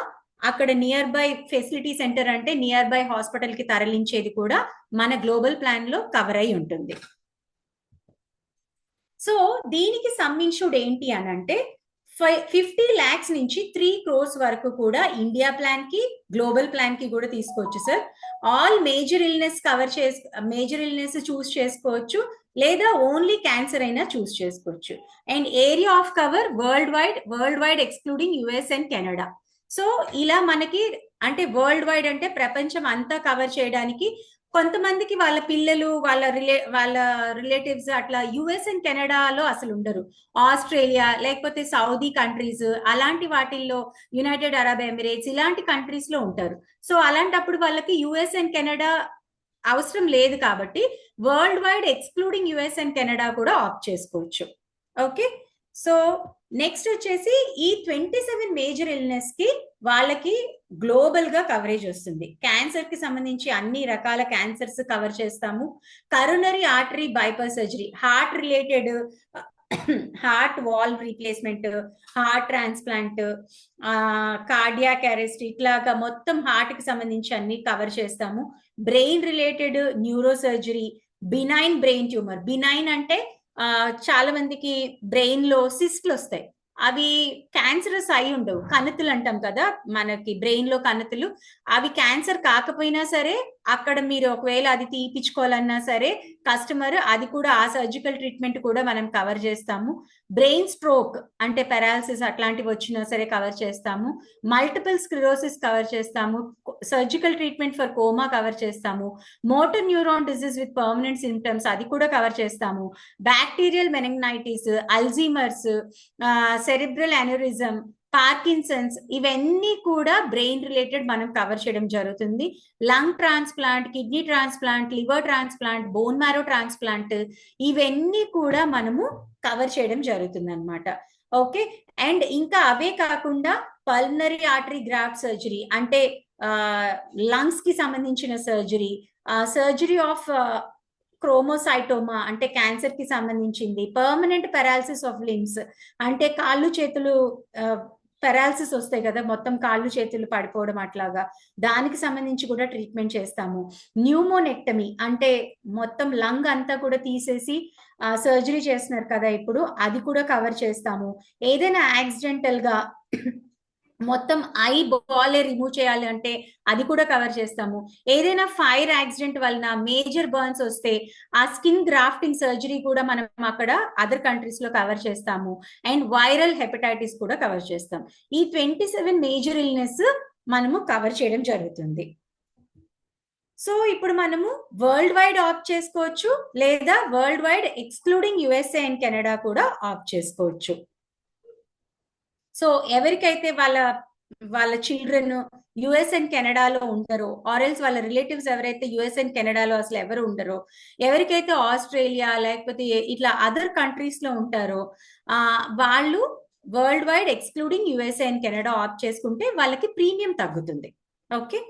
అక్కడ నియర్ బై ఫెసిలిటీ సెంటర్ అంటే నియర్ బై హాస్పిటల్ కి తరలించేది కూడా మన గ్లోబల్ ప్లాన్ లో కవర్ అయి ఉంటుంది. సో దీనికి సమ్ ఇన్షూర్డ్ ఏంటి అని అంటే 50 lakhs నుంచి 3 crores వరకు కూడా ఇండియా ప్లాన్ కి గ్లోబల్ ప్లాన్ కి కూడా తీసుకోవచ్చు sir. All major illness major illness choose చేసుకోవచ్చు, లేదా ఓన్లీ క్యాన్సర్ అయినా చూస్ చేసుకోవచ్చు. And area of cover world wide excluding US and Canada. So ఇలా మనకి అంటే వరల్డ్ వైడ్ అంటే ప్రపంచం అంతా కవర్ చేయడానికి కొంతమందికి వాళ్ళ పిల్లలు వాళ్ళ రిలేటివ్స్ అట్లా US అండ్ కెనడాలో అసలు ఉండరు, ఆస్ట్రేలియా లేకపోతే సౌదీ కంట్రీస్ అలాంటి వాటిల్లో, యునైటెడ్ అరబ్ ఎమిరేట్స్ ఇలాంటి కంట్రీస్ లో ఉంటారు. సో అలాంటప్పుడు వాళ్ళకి US అండ్ కెనడా అవసరం లేదు కాబట్టి world wide excluding US and Canada కూడా ఆప్ట్ చేసుకోవచ్చు. ఓకే, సో నెక్స్ట్ వచ్చేసి ఈ 27 మేజర్ ఇల్నెస్ కి వాళ్ళకి గ్లోబల్ గా కవరేజ్ వస్తుంది. క్యాన్సర్ కి సంబంధించి అన్ని రకాల క్యాన్సర్స్ కవర్ చేస్తాము. Coronary artery bypass surgery, heart related, heart valve replacement, heart transplant, cardiac arrest, ఇట్లాగా మొత్తం హార్ట్ కి సంబంధించి అన్ని కవర్ చేస్తాము. Brain related neuro surgery, benign brain tumour. Benign అంటే చాలా మందికి బ్రెయిన్ లో సిస్ట్లు వస్తాయి, అవి క్యాన్సరస్ అయి ఉండవు, కణుతులు అంటాం కదా మనకి బ్రెయిన్ లో కణుతులు, అవి క్యాన్సర్ కాకపోయినా సరే అక్కడ మీరు ఒకవేళ అది తీపించుకోవాలన్నా సరే కస్టమర్ అది కూడా ఆ సర్జికల్ ట్రీట్మెంట్ కూడా మనం కవర్ చేస్తాము. బ్రెయిన్ స్ట్రోక్ అంటే పెరాలసిస్ అట్లాంటివి వచ్చినా సరే కవర్ చేస్తాము. మల్టిపుల్ స్క్లిరోసిస్ కవర్ చేస్తాము. Surgical treatment for coma cover చేస్తాము. Motor neuron disease with permanent symptoms అది కూడా కవర్ చేస్తాము. Bacterial meningitis, Alzheimer's, cerebral aneurysm, Parkinson's, ఇవన్నీ కూడా బ్రెయిన్ రిలేటెడ్ మనం కవర్ చేయడం జరుగుతుంది. Lung transplant, kidney transplant, liver transplant, bone marrow transplant, ఇవన్నీ కూడా మనము కవర్ చేయడం జరుగుతుంది అనమాట. ఓకే, అండ్ ఇంకా అవే కాకుండా పల్మనరీ ఆర్టరీ గ్రాఫ్ట్ సర్జరీ అంటే లంగ్స్ కి సంబంధించిన సర్జరీ, సర్జరీ ఆఫ్ క్రోమోసైటోమా అంటే క్యాన్సర్ కి సంబంధించింది, పర్మనెంట్ పెరాలసిస్ ఆఫ్ లింబ్స్ అంటే కాళ్ళు చేతులు పెరాలసిస్ వస్తాయి కదా, మొత్తం కాళ్ళు చేతులు పడిపోవడం అట్లాగా, దానికి సంబంధించి కూడా ట్రీట్మెంట్ చేస్తాము. న్యూమోనెక్టమీ అంటే మొత్తం లంగ్ అంతా కూడా తీసేసి సర్జరీ చేస్తున్నారు కదా ఇప్పుడు, అది కూడా కవర్ చేస్తాము. ఏదైనా యాక్సిడెంటల్ గా మొత్తం ఐ బాల్ రిమూవ్ చేయాలి అంటే అది కూడా కవర్ చేస్తాము. ఏదైనా ఫైర్ యాక్సిడెంట్ వలన మేజర్ బర్న్స్ వస్తే ఆ స్కిన్ గ్రాఫ్టింగ్ సర్జరీ కూడా మనం అక్కడ అదర్ కంట్రీస్ లో కవర్ చేస్తాము. అండ్ వైరల్ హెపటైటిస్ కూడా కవర్ చేస్తాం. ఈ 27 మేజర్ ఇల్నెస్ మనము కవర్ చేయడం జరుగుతుంది. సో ఇప్పుడు మనము వరల్డ్ వైడ్ ఆప్ట్ చేసుకోవచ్చు, లేదా world wide excluding USA and Canada కూడా ఆప్ట్ చేసుకోవచ్చు. సో ఎవరికైతే వాళ్ళ చిల్డ్రన్ యుఎస్ అండ్ కెనడాలో ఉంటారో, ఆర్ఎల్స్ వాళ్ళ రిలేటివ్స్ ఎవరైతే యుఎస్ అండ్ కెనడాలో అసలు ఎవరు ఉండరో, ఎవరికైతే ఆస్ట్రేలియా లేకపోతే ఇట్లా అదర్ కంట్రీస్ లో ఉంటారో వాళ్ళు world wide excluding USA and Canada opt చేసుకుంటే వాళ్ళకి ప్రీమియం తగ్గుతుంది. ఓకే,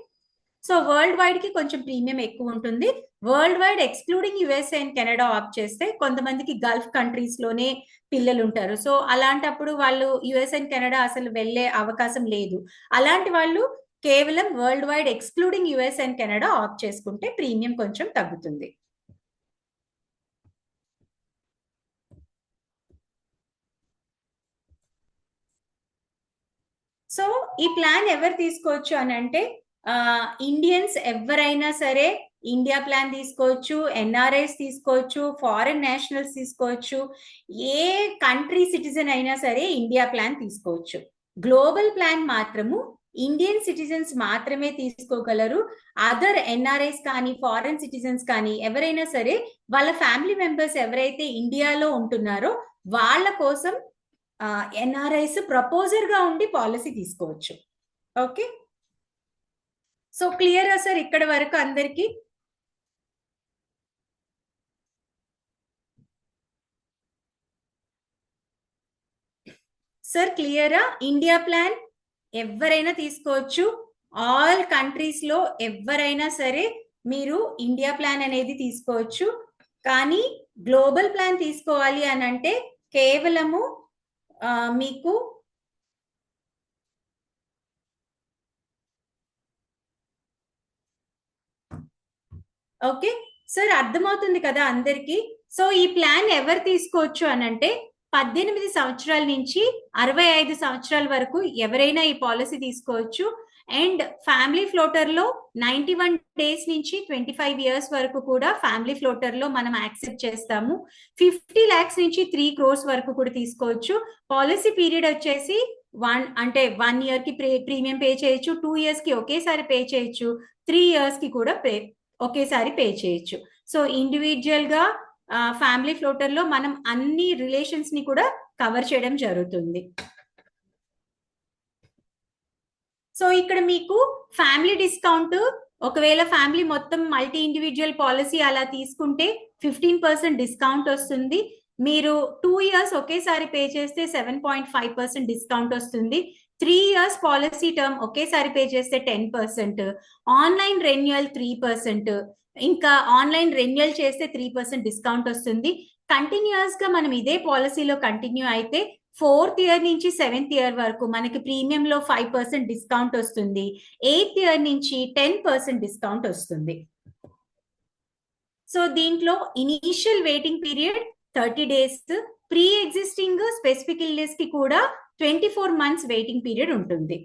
సో వరల్డ్ వైడ్ కి కొంచెం ప్రీమియం ఎక్కువ ఉంటుంది. World wide excluding USA and Canada opt చేస్తే కొంతమందికి గల్ఫ్ కంట్రీస్ లోనే పిల్లలు ఉంటారు. సో అలాంటప్పుడు వాళ్ళు యుఎస్ అండ్ కెనడా అసలు వెళ్ళే అవకాశం లేదు. అలాంటి వాళ్ళు కేవలం world wide excluding US and Canada opt చేసుకుంటే ప్రీమియం కొంచెం తగ్గుతుంది. సో ఈ ప్లాన్ ఎవరు తీసుకోవచ్చు అని అంటే, ఇండియన్స్ ఎవరైనా సరే ఇండియా ప్లాన్ తీసుకోవచ్చు, ఎన్ఆర్ఐస్ తీసుకోవచ్చు, ఫారెన్ నేషనల్స్ తీసుకోవచ్చు, ఏ కంట్రీ సిటిజన్ అయినా సరే ఇండియా ప్లాన్ తీసుకోవచ్చు. గ్లోబల్ ప్లాన్ మాత్రము ఇండియన్ సిటిజన్స్ మాత్రమే తీసుకోగలరు. అదర్ ఎన్ఆర్ఐస్ కానీ ఫారెన్ సిటిజన్స్ కానీ ఎవరైనా సరే వాళ్ళ ఫ్యామిలీ మెంబర్స్ ఎవరైతే ఇండియాలో ఉంటున్నారో వాళ్ళ కోసం ఎన్ఆర్ఐస్ ప్రపోజర్ గా ఉండి పాలసీ తీసుకోవచ్చు. ఓకే, సో క్లియరా సార్ ఇక్కడ వరకు అందరికి? సార్ క్లియరా? ఇండియా ప్లాన్ ఎవరైనా తీసుకోవచ్చు. ఆల్ కంట్రీస్ లో ఎవరైనా సరే మీరు ఇండియా ప్లాన్ అనేది తీసుకోవచ్చు. కానీ గ్లోబల్ ప్లాన్ తీసుకోవాలి అని అంటే కేవలము మీకు ఓకే సార్, అర్థమవుతుంది కదా అందరికి? సో ఈ ప్లాన్ ఎవరు తీసుకోవచ్చు అని అంటే 18 సంవత్సరాల నుంచి 65 సంవత్సరాల వరకు ఎవరైనా ఈ పాలసీ తీసుకోవచ్చు. అండ్ ఫ్యామిలీ ఫ్లోటర్ లో 91 డేస్ నుంచి 25 ఇయర్స్ వరకు కూడా ఫ్యామిలీ ఫ్లోటర్ లో మనం యాక్సెప్ట్ చేస్తాము. 50 lakhs నుంచి 3 crores వరకు కూడా తీసుకోవచ్చు. పాలసీ పీరియడ్ వచ్చేసి 1 year కి ప్రీమియం పే చేయొచ్చు, 2 years కి ఒకేసారి పే చేయొచ్చు, 3 years కి కూడా ఒకేసారి పే చేయొచ్చు. సో ఇండివిజువల్ గా ఫ్యామిలీ ఫ్లోటర్ లో మనం అన్ని రిలేషన్స్ ని కూడా కవర్ చేయడం జరుగుతుంది. సో ఇక్కడ మీకు ఫ్యామిలీ డిస్కౌంట్, ఒకవేళ ఫ్యామిలీ మొత్తం మల్టీ ఇండివిజువల్ పాలసీ అలా తీసుకుంటే 15% డిస్కౌంట్ వస్తుంది. మీరు 2 years ఒకేసారి పే చేస్తే 7.5% డిస్కౌంట్ వస్తుంది. 3 years పాలసీ టర్మ్ ఒకేసారి పే చేస్తే 10%, ఆన్లైన్ రెన్యువల్ 3%, ఇంకా ఆన్లైన్ రెన్యువల్ చేస్తే 3% డిస్కౌంట్ వస్తుంది. కంటిన్యూస్ గా మనం ఇదే పాలసీలో కంటిన్యూ అయితే 4th year నుంచి 7th year వరకు మనకి ప్రీమియం లో 5% డిస్కౌంట్ వస్తుంది. 8th year నుంచి 10% డిస్కౌంట్ వస్తుంది. సో దీంట్లో initial waiting period 30 days, pre existing specific illness కి కూడా 24 months వెయిటింగ్ పీరియడ్ ఉంటుంది.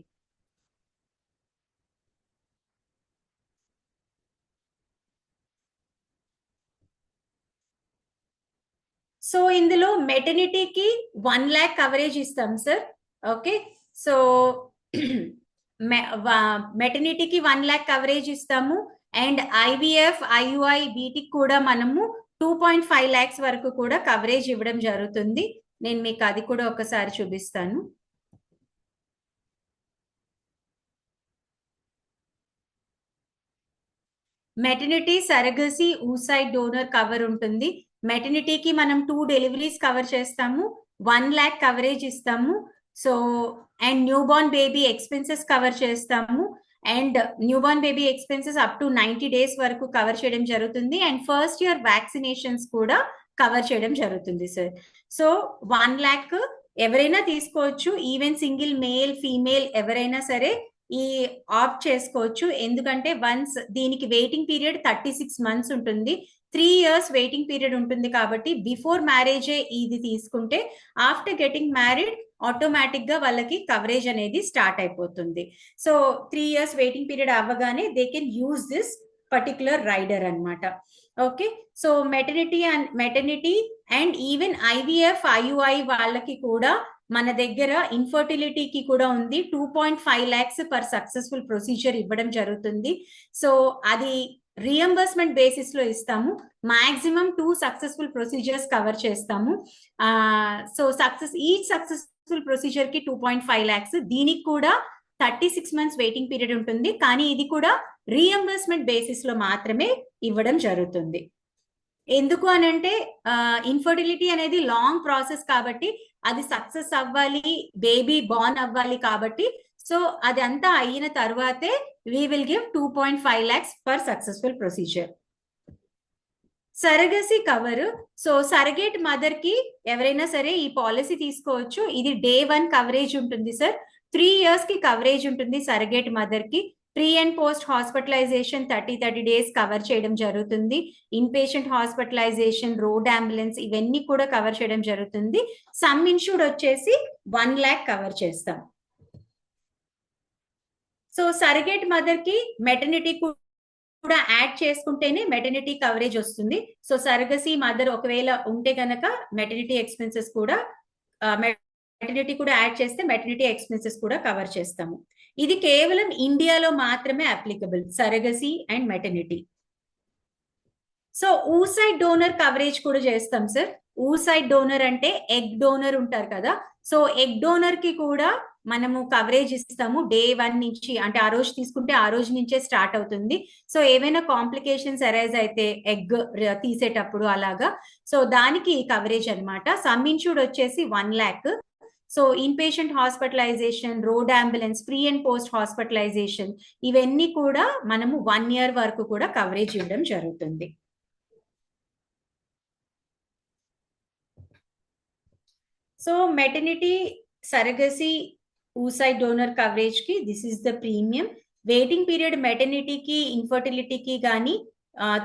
సో ఇందులో మెటర్నిటీకి 1 lakh కవరేజ్ ఇస్తాం సార్. ఓకే, సో మెటర్నిటీకి 1 lakh కవరేజ్ ఇస్తాము. అండ్ ఐవీఎఫ్, ఐయుఐ వీటికి కూడా మనము 2.5 lakhs వరకు కూడా కవరేజ్ ఇవ్వడం జరుగుతుంది. నేను మీకు అది కూడా ఒకసారి చూపిస్తాను. Maternity, surrogacy, oocyte donor cover ఉంటుంది. మెటర్నిటీకి మనం 2 deliveries కవర్ చేస్తాము, 1 lakh కవరేజ్ ఇస్తాము. So and new born baby expenses cover చేస్తాము. And new born baby expenses up to 90 days వరకు కవర్ చేయడం జరుగుతుంది. అండ్ ఫస్ట్ ఇయర్ వ్యాక్సినేషన్స్ కూడా కవర్ చేయడం జరుగుతుంది సార్. సో 1 lakh ఎవరైనా తీసుకోవచ్చు, ఈవెన్ సింగిల్ మేల్ ఫీమేల్ ఎవరైనా సరే ఈ ఆప్ట్ చేసుకోవచ్చు. ఎందుకంటే వన్స్ దీనికి వెయిటింగ్ పీరియడ్ 36 months ఉంటుంది, 3 years వెయిటింగ్ పీరియడ్ ఉంటుంది. కాబట్టి బిఫోర్ మ్యారేజే ఇది తీసుకుంటే ఆఫ్టర్ గెటింగ్ మ్యారీడ్ ఆటోమేటిక్ గా వాళ్ళకి కవరేజ్ అనేది స్టార్ట్ అయిపోతుంది. సో 3 years వెయిటింగ్ పీరియడ్ అవ్వగానే they can use this particular rider అన్నమాట. Okay, so maternity and even IVF IUI వాళ్ళకి కూడా మన దగ్గర ఇన్ఫర్టిలిటీకి కూడా ఉంది. 2.5 lakhs పర్ సక్సెస్ఫుల్ ప్రొసీజర్ ఇవ్వడం జరుగుతుంది. సో అది రియంబర్స్మెంట్ బేసిస్ లో ఇస్తాము. మాక్సిమం 2 సక్సెస్ఫుల్ ప్రొసీజర్స్ కవర్ చేస్తాము. సో ఈచ్ సక్సెస్ఫుల్ ప్రొసీజర్ కి 2.5 lakhs. దీనికి కూడా 36 months వెయిటింగ్ పీరియడ్ ఉంటుంది, కానీ ఇది కూడా రీఎంబర్స్మెంట్ బేసిస్ లో మాత్రమే ఇవ్వడం జరుగుతుంది. ఎందుకు అనంటే ఇన్ఫర్టిలిటీ అనేది లాంగ్ ప్రాసెస్ కాబట్టి అది సక్సెస్ అవ్వాలి, బేబీ బార్న్ అవ్వాలి కాబట్టి సో అది అంతా అయిన తర్వాతే we will give 2.5 lakhs per successful procedure. Surrogacy cover. So surrogate mother కి ఎవరైనా సరే ఈ పాలసీ తీసుకోవచ్చు. ఇది డే 1 కవరేజ్ ఉంటుంది సార్. 3 years కి కవరేజ్ ఉంటుంది సరగేట్ మదర్ కి. Pre and post hospitalisation 30 days cover చేయడం జరుగుతుంది. Inpatient hospitalisation, road ambulance ఇవన్నీ కూడా కవర్ చేయడం జరుగుతుంది. సమ్ ఇన్సూర్డ్ వచ్చేసి 1 lakh కవర్ చేస్తాం. సో సరగేట్ మదర్ కి మెటర్నిటీ కూడా యాడ్ చేసుకుంటేనే మెటర్నిటీ కవరేజ్ వస్తుంది. సో సరగసి మదర్ ఒకవేళ ఉంటే గనక మెటర్నిటీ ఎక్స్పెన్సెస్ కూడా మెటర్నిటీ కూడా యాడ్ చేస్తే మెటర్నిటీ ఎక్స్పెన్సెస్ కూడా కవర్ చేస్తాము. ఇది కేవలం ఇండియాలో మాత్రమే applicable, surrogacy and maternity. So oocyte donor coverage కూడా చేస్తాం సార్. ఊసైడ్ డోనర్ అంటే ఎగ్ డోనర్ ఉంటారు కదా, సో ఎగ్ డోనర్ కి కూడా మనము కవరేజ్ ఇస్తాము. డే 1 నుంచి, అంటే ఆ రోజు తీసుకుంటే ఆ రోజు నుంచే స్టార్ట్ అవుతుంది. సో ఏమైనా కాంప్లికేషన్స్ అరైజ్ అయితే ఎగ్ తీసేటప్పుడు అలాగా, సో దానికి కవరేజ్ అన్నమాట. సమ్ ఇన్సూర్డ్ వచ్చేసి 1 lakh. So inpatient hospitalisation, road ambulance, pre and post hospitalisation ఇవన్నీ కూడా మనము 1 year వరకు కూడా కవరేజ్ ఇవ్వడం జరుగుతుంది. So maternity, surrogacy, oocyte donor coverage కి this is the premium. Waiting period మెటర్నిటీకి, ఇన్ఫర్టిలిటీకి కానీ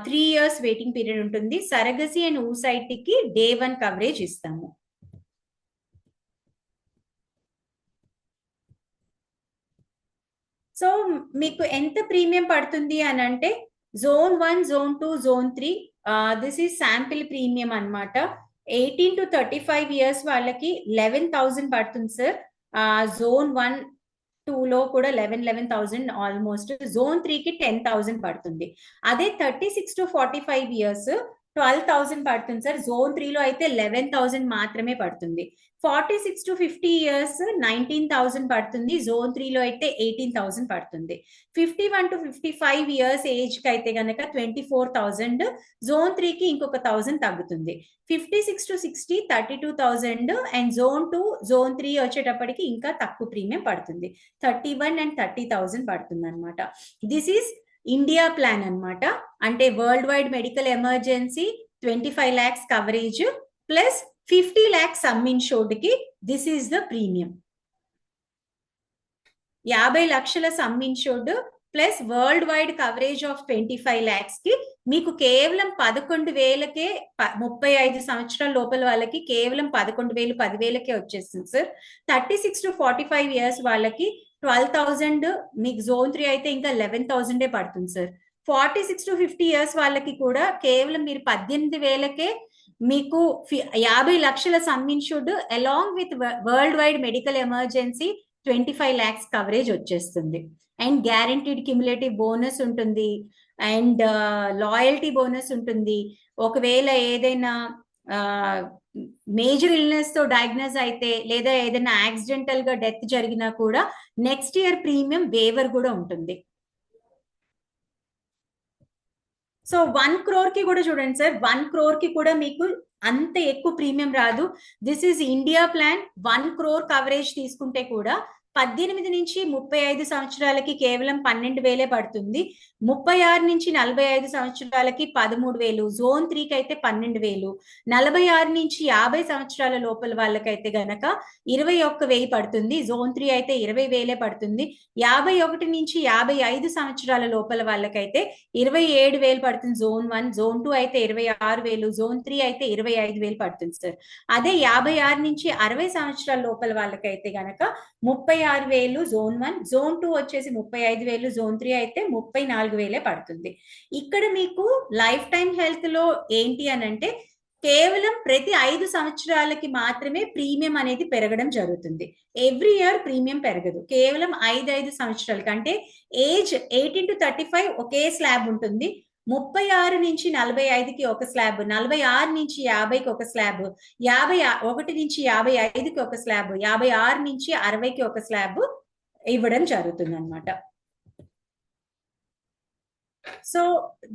3 years వెయిటింగ్ పీరియడ్ ఉంటుంది. సరగసి అండ్ ఊసైడ్ కి డే 1 కవరేజ్ ఇస్తాము. సో మీకు ఎంత ప్రీమియం పడుతుంది అని అంటే Zone 1, Zone 2, Zone 3 this is sample premium అన్నమాట. 18 to 35 years వాళ్ళకి 11,000 పడుతుంది సార్. Zone 1, 2 లో కూడా 11,000 ఆల్మోస్ట్. Zone 3 కి 10,000 పడుతుంది. అదే 36 to 45 years 12,000 పడుతుంది సార్. Zone 3 లో అయితే 11,000 మాత్రమే పడుతుంది. 46 to 50 years 19,000 పడుతుంది. Zone 3 లో అయితే 18,000 పడుతుంది. 51 to 55 years ఏజ్ కి అయితే గనక 24,000. Zone 3 కి ఇంకొక 1,000 తగ్గుతుంది. 56 to 60 32,000 అండ్ Zone 2, Zone 3 వచ్చేటప్పటికి ఇంకా తక్కువ ప్రీమియం పడుతుంది. 31 and 30,000 పడుతుంది అనమాట. దిస్ ఈస్ ఇండియా ప్లాన్ అన్నమాట. అంటే world wide medical emergency 25 lakhs coverage plus 50 lakhs some insured కి దిస్ ఈస్ ద ప్రీమియం. 50 లక్షల some insured plus world wide coverage of 25 lakhs కి మీకు కేవలం 11,000కే 35 సంవత్సరాల లోపల వాళ్ళకి కేవలం 11,000 10,000కే వచ్చేస్తుంది సార్. 36 to 45 years వాళ్ళకి 12,000, మీకు Zone 3 అయితే ఇంకా 11,000 పడుతుంది సార్. 46 to 50 years వాళ్ళకి కూడా కేవలం మీరు 18,000కే మీకు 50 లక్షల some insured along with world wide medical emergency 25 lakhs coverage వచ్చేస్తుంది. అండ్ గ్యారంటీడ్ క్యుములేటివ్ బోనస్ ఉంటుంది అండ్ లాయల్టీ బోనస్ ఉంటుంది. ఒకవేళ ఏదైనా మేజర్ ఇల్నెస్ తో డయాగ్నోస్ అయితే లేదా ఏదైనా యాక్సిడెంటల్ గా డెత్ జరిగినా కూడా నెక్స్ట్ ఇయర్ ప్రీమియం వేవర్ కూడా ఉంటుంది. సో 1 crore కి కూడా చూడండి సార్, 1 crore కి కూడా మీకు అంత ఎక్కువ ప్రీమియం రాదు. This is India plan. 1 crore coverage తీసుకుంటే కూడా 18 నుంచి 35 సంవత్సరాలకి కేవలం 12,000 పడుతుంది. 36 నుంచి 45 సంవత్సరాలకి 13,000, జోన్ 3కి అయితే 12,000, 46 నుంచి 50 సంవత్సరాల లోపల వాళ్ళకైతే గనక 21,000 పడుతుంది. జోన్ 3 అయితే 20,000 పడుతుంది. 51 నుంచి 55 సంవత్సరాల లోపల వాళ్ళకైతే 27,000 పడుతుంది జోన్ 1, జోన్ 2 అయితే 26,000, జోన్ 3 అయితే 25,000 పడుతుంది సార్. అదే 56 నుంచి 60 సంవత్సరాల లోపల వాళ్ళకైతే గనక 36,000 జోన్ 1, జోన్ 2 వచ్చేసి 35,000, జోన్ 3 అయితే 34,000 పడుతుంది. ఇక్కడ మీకు లైఫ్ టైం హెల్త్ లో ఏంటి అని అంటే కేవలం ప్రతి 5 సంవత్సరాలకి మాత్రమే ప్రీమియం అనేది పెరగడం జరుగుతుంది. ఎవ్రీ ఇయర్ ప్రీమియం పెరగదు. కేవలం 5 సంవత్సరాలకి, అంటే ఏజ్ 18 to 35 ఒకే స్లాబ్ ఉంటుంది. 36 నుంచి 45కి ఒక స్లాబ్, 46 నుంచి 50కి ఒక స్లాబ్, 51 నుంచి 55కి ఒక స్లాబ్, 56 నుంచి 60కి ఒక స్లాబ్ ఇవ్వడం జరుగుతుంది అనమాట. So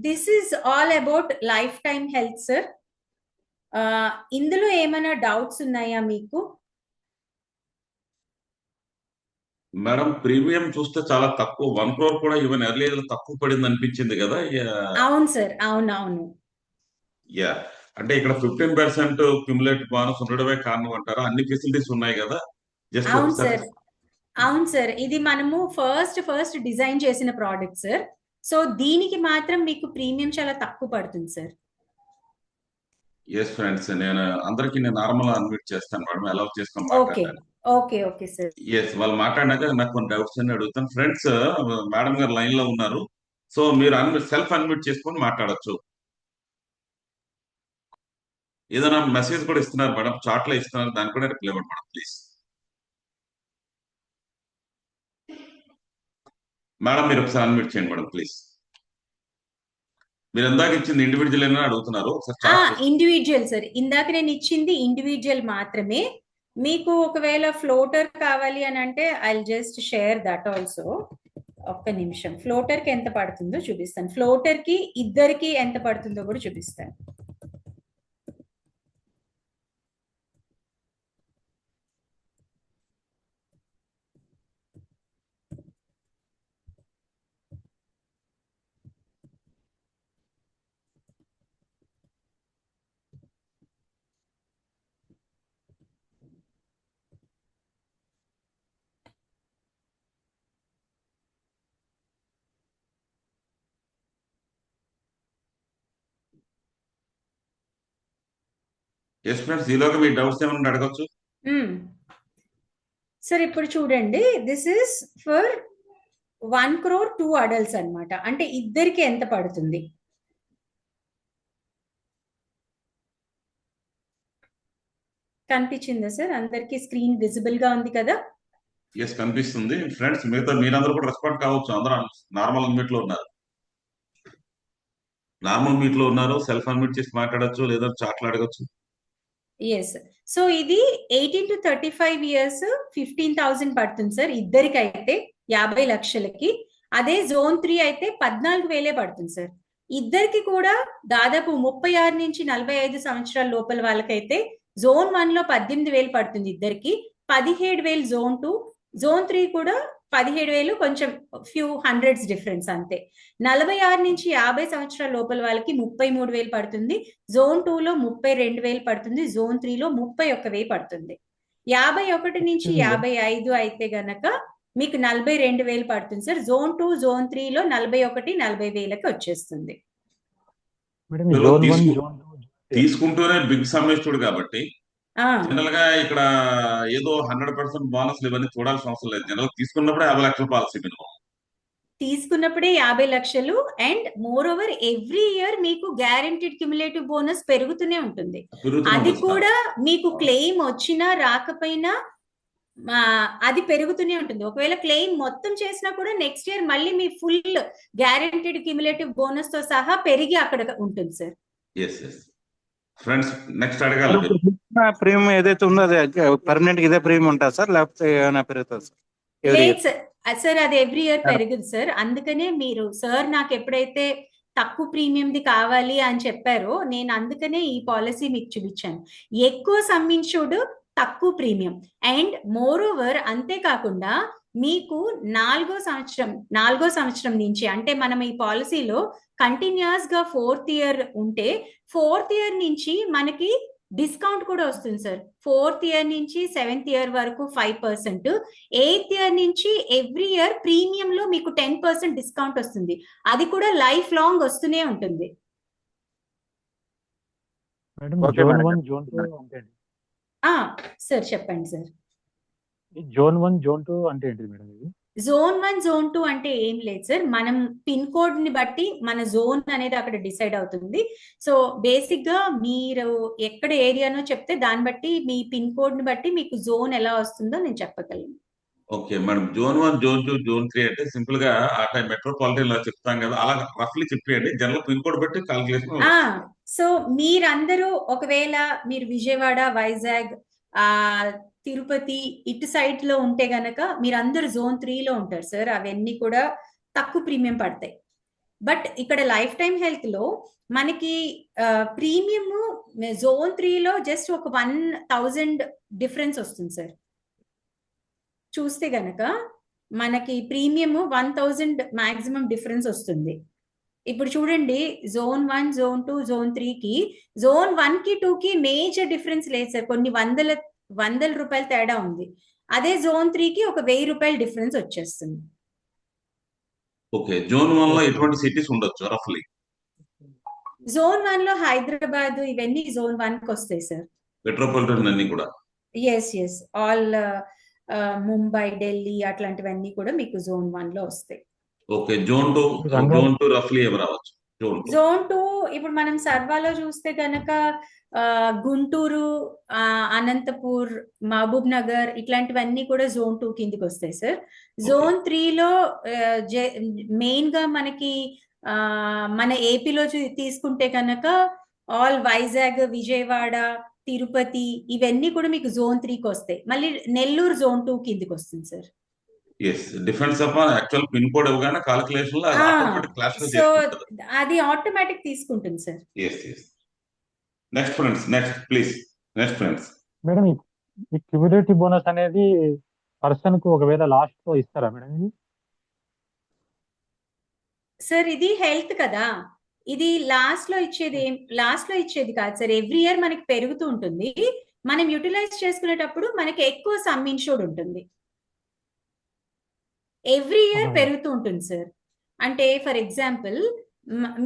this is all about life time health sir. ఇందులో ఏమైనా డౌట్స్ ఉన్నాయా మీకు? మేడం ప్రీమియం చూస్తే చాలా తక్కువ, 1 crore కూడా ఈవెన్ ఎర్లీ తక్కువ పడింది అనిపించింది కదా. అవును సార్, అవునవును. యా, అంటే ఇక్కడ 15% క్యుములేటివ్ బోనస్ ఉండడమే కారణం అంటారా? అన్ని ఫెసిలిటీస్ ఉన్నాయి కదా. జస్ట్ అవును సార్, అవును సార్. ఇది మనము ఫస్ట్ డిజైన్ చేసిన ప్రోడక్ట్ సార్. సో దీనికి మాత్రం మీకు ప్రీమియం చాలా తక్కువ పడుతుంది సార్. ఎస్ ఫ్రెండ్స్, నేను అందరికి నేను నార్మల్ అన్మ్యూట్ చేస్తాను మేడం, అలౌ చేసుకొని ఓకే మాట్లాడాను. Okay sir. ఎస్, వాళ్ళు మాట్లాడినాక నాకు కొన్ని డౌట్స్ అన్ని అడుగుతాను. ఫ్రెండ్స్, మేడం గారు లైన్ లో ఉన్నారు, సో మీరు సెల్ఫ్ అన్మ్యూట్ చేసుకొని మాట్లాడొచ్చు. ఏదైనా మెసేజ్ కూడా ఇస్తున్నారు మేడం, చాట్ లో ఇస్తున్నారు, దానికి కూడా రిప్లై ఇవ్వండి మేడం ప్లీజ్. మేడం మీరు ఒకసారి అన్మ్యూట్ చేయండి మేడం ప్లీజ్. మీరు ఇందాక ఇచ్చింది ఇండివిజువల్ ఏనా అడుగుతున్నారు, ఒకసారి చాట్. ఇండివిజువల్ సార్, ఇందాక నేను ఇచ్చింది ఇండివిజువల్ మాత్రమే. మీకు ఒకవేళ ఫ్లోటర్ కావాలి అని అంటే I just share that also. ఒక్క నిమిషం, ఫ్లోటర్ కి ఎంత పడుతుందో చూపిస్తాను, ఫ్లోటర్ కి ఇద్దరికి ఎంత పడుతుందో కూడా చూపిస్తాను. ఎస్ ఫ్రెండ్స్, ఈలోగా మీ డౌట్స్ ఏమైనా అడగచ్చు. సార్ ఇప్పుడు చూడండి, this is for 1 crore 2 adults అన్నమాట. అంటే ఇద్దరికి ఎంత పడుతుంది? కనిపించిందా సార్? అందరికి స్క్రీన్ విజిబుల్ గా ఉంది కదా? ఎస్ కనిపిస్తుంది. ఫ్రెండ్స్ మీరందరూ కూడా రెస్పాండ్ కావచ్చు. అందరూ నార్మల్ అన్మ్యూట్ లో ఉన్నారు, సెల్ఫ్ అన్మ్యూట్ చేసి మాట్లాడొచ్చు, లేదా చాట్లు అడగచ్చు. ఎస్. సో ఇది 18 to 35 years 15,000 పడుతుంది సార్ ఇద్దరికైతే, 50 లక్షలకి. అదే జోన్ 3 అయితే 14,000 పడుతుంది సార్. ఇద్దరికి కూడా దాదాపు 36 నుంచి 45 సంవత్సరాల లోపల వాళ్ళకైతే జోన్ 1 లో 18,000 పడుతుంది ఇద్దరికి, 17,000 జోన్ 2, జోన్ 3 కూడా 17,000, కొంచెం ఫ్యూ హండ్రెడ్స్ డిఫరెన్స్ అంతే. 46 నుంచి 50 సంవత్సరాల లోపల వాళ్ళకి 33,000 పడుతుంది, జోన్ 2 లో 32,000 పడుతుంది, జోన్ 3 లో 31,000 పడుతుంది. 51 నుంచి 55 అయితే గనక మీకు 42,000 పడుతుంది సార్. జోన్ 2, జోన్ 3 లో 41, 40,000కి వచ్చేస్తుంది. తీసుకుంటూనే బిగ్ సమ్మేస్తుడు కాబట్టి జనరల్ గా ఇక్కడ ఏదో 100% బోనస్ ఇవన్నీ చూడాల్సిన అవసరం లేదు. జనరల్ తీసుకున్నప్పుడే 50 లక్షల పాలసీ మినిమం, తీసుకున్నప్పుడే 50 లక్షలు. And more over every year మీకు గ్యారెంటీడ్ క్యుములేటివ్ బోనస్ పెరుగుతూనే ఉంటుంది. అది కూడా మీకు క్లెయిమ్ వచ్చినా రాకపోయినా అది పెరుగుతూనే ఉంటుంది. ఒకవేళ క్లెయిమ్ మొత్తం చేసినా కూడా నెక్స్ట్ ఇయర్ మళ్ళీ మీ ఫుల్ గ్యారెంటీడ్ క్యుములేటివ్ బోనస్ తో సహా పెరిగి అక్కడ ఉంటుంది సార్. ఫ్రెండ్స్ నెక్స్ట్ అడగాలి. ప్రీమియం ఏదైతే ఉందో అది పర్మనెంట్ ఇదే ప్రీమియం ఉంటుంది సార్, లేకపోతే ఏమైనా పెరుగుతుంది సార్? లేదు సార్, అది ఎవ్రీ ఇయర్ పెరుగుతుంది సార్. అందుకనే మీరు సార్ నాకు ఎప్పుడైతే తక్కువ ప్రీమియంది కావాలి అని చెప్పారో నేను అందుకనే ఈ పాలసీ మీకు చూపించాను. ఎక్కువ సమ్ ఇన్సూర్డ్ తక్కువ ప్రీమియం. అండ్ మోర్ ఓవర్ అంతేకాకుండా మీకు నాలుగో సంవత్సరం నుంచి, అంటే మనం ఈ పాలసీలో కంటిన్యూస్ గా 4th ఇయర్ ఉంటే 4th ఇయర్ నుంచి మనకి డిస్కౌంట్ కూడా వస్తుంది సార్. 4th ఇయర్ నుంచి 7th ఇయర్ వరకు 5%, 8th ఇయర్ నుంచి ఎవ్రీ ఇయర్ ప్రీమియం లో మీకు 10% డిస్కౌంట్ వస్తుంది. అది కూడా లైఫ్ లాంగ్ వస్తూనే ఉంటుంది. Madam okay zone madam. 1 zone 2 అంటే ఏంటి? సార్ చెప్పండి సార్. జోన్ 1 జోన్ 2 అంటే ఏంటి మేడం ఇది? జోన్ 1 జోన్ 2 అంటే ఏం లేదు సార్, మనం పిన్ కోడ్ ని బట్టి మన జోన్ అనేది అక్కడ డిసైడ్ అవుతుంది. సో బేసిక్ గా మీరు ఎక్కడ ఏరియానో చెప్తే దాన్ని బట్టి మీ పిన్ కోడ్ ని బట్టి మీకు జోన్ ఎలా వస్తుందో నేను చెప్పగలను. Okay madam, zone 1 zone 2 zone 3 అంటే సింపుల్ గా ఆ టైం మెట్రోపాలిటన్ లో చెప్తాం కదా, అలా రఫ్లీ చెప్పేయండి. జనరల్ పిన్ కోడ్ బట్టి కాల్కులేషన్. సో మీరందరూ ఒకవేళ మీరు విజయవాడ, వైజాగ్, తిరుపతి ఇటు సైడ్ లో ఉంటే గనక మీరందరూ జోన్ 3 లో ఉంటారు సార్. అవన్నీ కూడా తక్కువ ప్రీమియం పడతాయి. బట్ ఇక్కడ లైఫ్ టైం హెల్త్ లో మనకి ప్రీమియం జోన్ 3 లో జస్ట్ ఒక 1000 డిఫరెన్స్ వస్తుంది సార్. చూస్తే గనక మనకి ప్రీమియం 1000 మాక్సిమం డిఫరెన్స్ వస్తుంది. ఇప్పుడు చూడండి, జోన్ 1 జోన్ 2 జోన్ 3 కి, జోన్ 1 కి 2 కి మేజర్ డిఫరెన్స్ లేదు సార్. కొన్ని వందల రూపాయలు తేడా ఉంది. అదే జోన్ 3 కి ఒక 1000 రూపాయల డిఫరెన్స్ వచ్చేస్తుంది. ఓకే, జోన్ 1 లో ఎటువంటి సిటీస్ ఉండొచ్చు రఫ్లీ? జోన్ 1 లో హైదరాబాద్ ఇవన్నీ జోన్ 1 కి వస్తాయి సార్. మెట్రోపాలిటన్ అన్ని కూడా. ఎస్ ఆల్ ముంబై, ఢిల్లీ అట్లాంటివన్నీ కూడా మీకు జోన్ 1 లో వస్తాయి. ఓకే, జోన్ 2 రఫ్లీ ఏమి రావచ్చు? జోన్ 2 ఇప్పుడు మనం సర్వాలో చూస్తే కనుక గుంటూరు, అనంతపూర్, మహబూబ్ నగర్ ఇట్లాంటివన్నీ కూడా జోన్ 2 కిందికి వస్తాయి సార్. జోన్ 3 లో మెయిన్ గా మనకి మన ఏపీలో తీసుకుంటే కనుక ఆల్ వైజాగ్, విజయవాడ, తిరుపతి ఇవన్నీ కూడా మీకు జోన్ 3కి వస్తాయి. మళ్ళీ నెల్లూరు జోన్ 2 కిందికి వస్తుంది sir. Difference upon actual pin code ఇవ్వగానే కాలిక్యులేషన్ లో ఆటోమేటిక్ క్లాసిఫై సో చేసుకుంటుంది. అది ఆటోమేటిక్ తీసుకుంటుంది sir. Next friends, please next friends. Madam ఈ క్యూములేటివ్ బోనస్ అనేది పర్సన్ కు ఒకవేళ లాస్ట్ లో ఇస్తారా మేడం ఇది? సార్ ఇది హెల్త్ కదా, ఇది లాస్ట్ లో ఇచ్చేది కాదు సార్. ఎవ్రీ ఇయర్ మనకి పెరుగుతూ ఉంటుంది. మనం యూటిలైజ్ చేసుకునేటప్పుడు మనకి ఎక్కువ సమ్ ఇన్షూర్డ్ ఉంటుంది. ఎవ్రీ ఇయర్ పెరుగుతూ ఉంటుంది సార్. అంటే ఫర్ ఎగ్జాంపుల్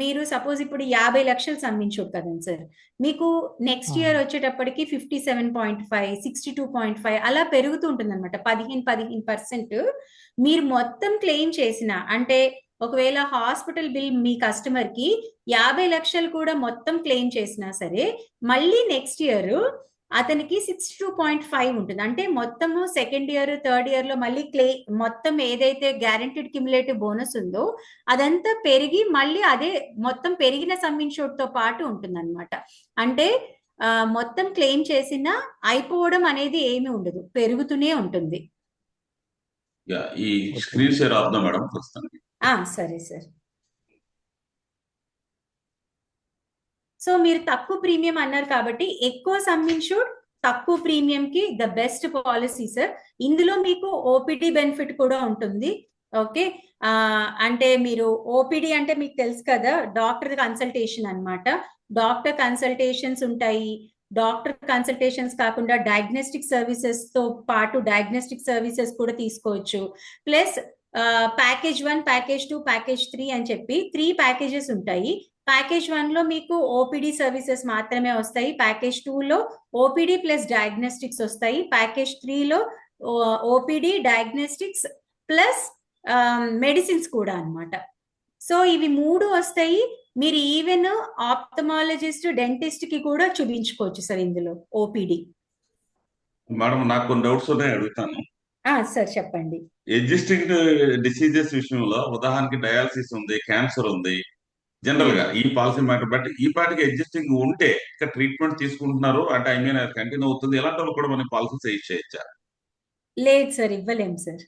మీరు సపోజ్ ఇప్పుడు 50 లక్షలు సమ్ ఇన్షూర్డ్ కదండి సార్, మీకు నెక్స్ట్ ఇయర్ వచ్చేటప్పటికి 57.5, 62.5 అలా పెరుగుతూ ఉంటుంది అనమాట. 15% మీరు మొత్తం క్లెయిమ్ చేసిన, అంటే ఒకవేళ హాస్పిటల్ బిల్ మీ కస్టమర్ కి 50 లక్షలు కూడా మొత్తం క్లెయిమ్ చేసినా సరే, మళ్ళీ నెక్స్ట్ ఇయర్ అతనికి 62.5 ఉంటుంది. అంటే మొత్తము సెకండ్ ఇయర్, థర్డ్ ఇయర్ లో మళ్ళీ మొత్తం ఏదైతే గ్యారెంటీడ్ క్యుములేటివ్ బోనస్ ఉందో అదంతా పెరిగి మళ్ళీ అదే మొత్తం పెరిగిన సమ్ ఇన్షూర్డ్ తో పాటు ఉంటుంది అనమాట. అంటే మొత్తం క్లెయిమ్ చేసినా అయిపోవడం అనేది ఏమీ ఉండదు, పెరుగుతూనే ఉంటుంది. ఈ స్క్రీన్ షేర్ ఆపుదాం మేడం ప్రస్తుతానికి. సరే సార్. సో మీరు తక్కువ ప్రీమియం అన్నారు కాబట్టి ఎక్కువ సమ్ ఇన్షూర్డ్ తక్కువ ప్రీమియం కి ద బెస్ట్ పాలసీ సార్. ఇందులో మీకు ఓపీడీ బెనిఫిట్ కూడా ఉంటుంది. ఓకే, అంటే మీరు ఓపీడీ అంటే మీకు తెలుసు కదా, డాక్టర్ కన్సల్టేషన్ అన్నమాట. డాక్టర్ కన్సల్టేషన్స్ ఉంటాయి. డాక్టర్ కన్సల్టేషన్స్ కాకుండా డయాగ్నోస్టిక్ సర్వీసెస్ తో పాటు డయాగ్నోస్టిక్ సర్వీసెస్ కూడా తీసుకోవచ్చు. ప్లస్ ప్యాకేజ్ 1, ప్యాకేజ్ 2, ప్యాకేజ్ 3 అని చెప్పి 3 ప్యాకేజెస్ ఉంటాయి. ప్యాకేజ్ 1 లో మీకు ఓపీడీ సర్వీసెస్ మాత్రమే వస్తాయి. ప్యాకేజ్ 2 లో ఓపీడీ ప్లస్ డయాగ్నోస్టిక్స్ వస్తాయి. ప్యాకేజ్ 3 లో ఓపీడీ, డయాగ్నోస్టిక్స్ ప్లస్ మెడిసిన్స్ కూడా అన్నమాట. సో ఇవి 3 వస్తాయి. మీరు ఈవెన్ ఆప్థమాలజిస్ట్, డెంటిస్ట్ కి కూడా చూపించుకోవచ్చు సార్ ఇందులో ఓపీడీ. మేడం నాకు కొన్ని డౌట్స్ ఉన్నాయి, అడుగుతాను. సార్ చెప్పండి. ఎగ్జిస్టింగ్ డిసీజెస్ విషయంలో ఉదాహరణకి డయాలసిస్ ఉంది, క్యాన్సర్ ఉంది. జనరల్ గా ఈ పాలసీ మ్యాటర్ బట్టి ఈ పార్టీకి ఎగ్జిస్టింగ్ ఉంటే ఇక్కడ ట్రీట్మెంట్ తీసుకుంటున్నారు అంటే కంటిన్యూ అవుతుంది, ఎలాంటి వాళ్ళు కూడా మనం పాలసీ ఇచ్చేయచ్చా? లేదు సార్, ఇవ్వలేము సార్.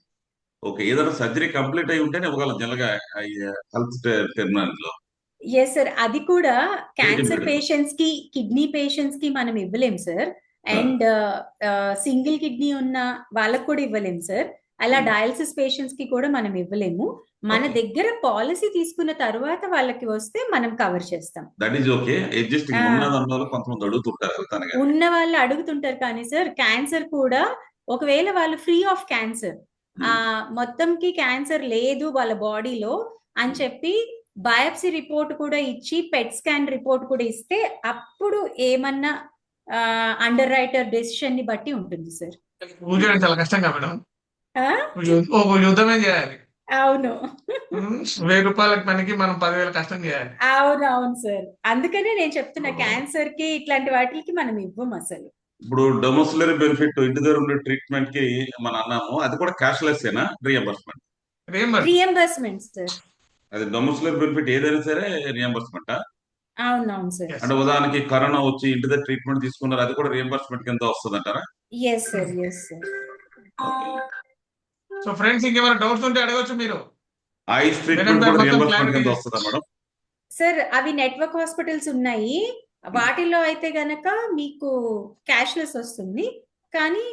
ఓకే, ఏదైనా సర్జరీ కంప్లీట్ అయి ఉంటేనే ఇవ్వగలం జనరల్ గా హెల్త్ టెర్మినాలజీ లో. ఎస్ సార్, అది కూడా క్యాన్సర్ పేషెంట్స్ కి, కిడ్నీ పేషెంట్స్ కి మనం ఇవ్వలేము సార్. అండ్ సింగిల్ కిడ్నీ ఉన్న వాళ్ళకు కూడా ఇవ్వలేము సార్. అలా Hmm. డయాలసిస్ పేషెంట్స్ కి కూడా మనం ఇవ్వలేము. మన Okay. దగ్గర పాలసీ తీసుకున్న తర్వాత వాళ్ళకి వస్తే మనం కవర్ చేస్తాం. That is okay. ఎగ్జిస్టింగ్ ఆ. ఉన్నది అన్న వాళ్ళు కొంతమంది అడుగుతుంటారు వెళ్తాను కానీ. ఉన్న వాళ్ళు అడుగుతుంటారు కానీ సార్, క్యాన్సర్ కూడా ఒకవేళ వాళ్ళు ఫ్రీ ఆఫ్ క్యాన్సర్, మొత్తంకి క్యాన్సర్ లేదు వాళ్ళ బాడీలో అని చెప్పి బయాప్సీ రిపోర్ట్ కూడా ఇచ్చి పెట్ స్కాన్ రిపోర్ట్ కూడా ఇస్తే అప్పుడు ఏమన్నా అండర్ రైటర్ డెసిషన్ ని బట్టి ఉంటుంది సార్. పూజ చేయడం చాలా కష్టంగా మేడం. ఆ? ఒక యుద్ధమే చేయాలి. అవును 1000 రూపాయల పనికి మనం 10,000 కష్టం చేయాలి. అవును సార్. అందుకనే నేను చెప్తున్నా, క్యాన్సర్ కి ఇట్లాంటి వాటికి మనం ఇవ్వం అసలు. ఇప్పుడు డొమోసిలరీ బెనిఫిట్ ఇంటి దగ్గర ఉండే ట్రీట్మెంట్ కి మనం అన్నాము, అది కూడా క్యాష్లెస్ ఏనా రియంబర్స్మెంట్? Reimbursement sir. అది డొమోసిలరీ బెనిఫిట్ ఏదైనా సరే రియంబర్స్మెంట్. అవునవును సార్. Yes. అంటే ఉదాహరణకి కరోనా వచ్చి ఇంటి దగ్గర ట్రీట్మెంట్ తీసుకున్నారు, అది కూడా రియంబర్స్మెంట్ కింద వస్తుంది అంటారా? Yes sir, yes sir. So friends, ఇంకేమైనా డౌట్స్ ఉంటే అడగొచ్చు మీరు. ఐస్ ట్రీట్మెంట్ కూడా రియంబర్స్మెంట్ కింద వస్తుందా మేడం? సార్ అవి నెట్వర్క్ హాస్పిటల్స్ ఉన్నాయి, వాటిల్లో అయితే గనక మీకు క్యాష్లెస్ వస్తుంది, కానీ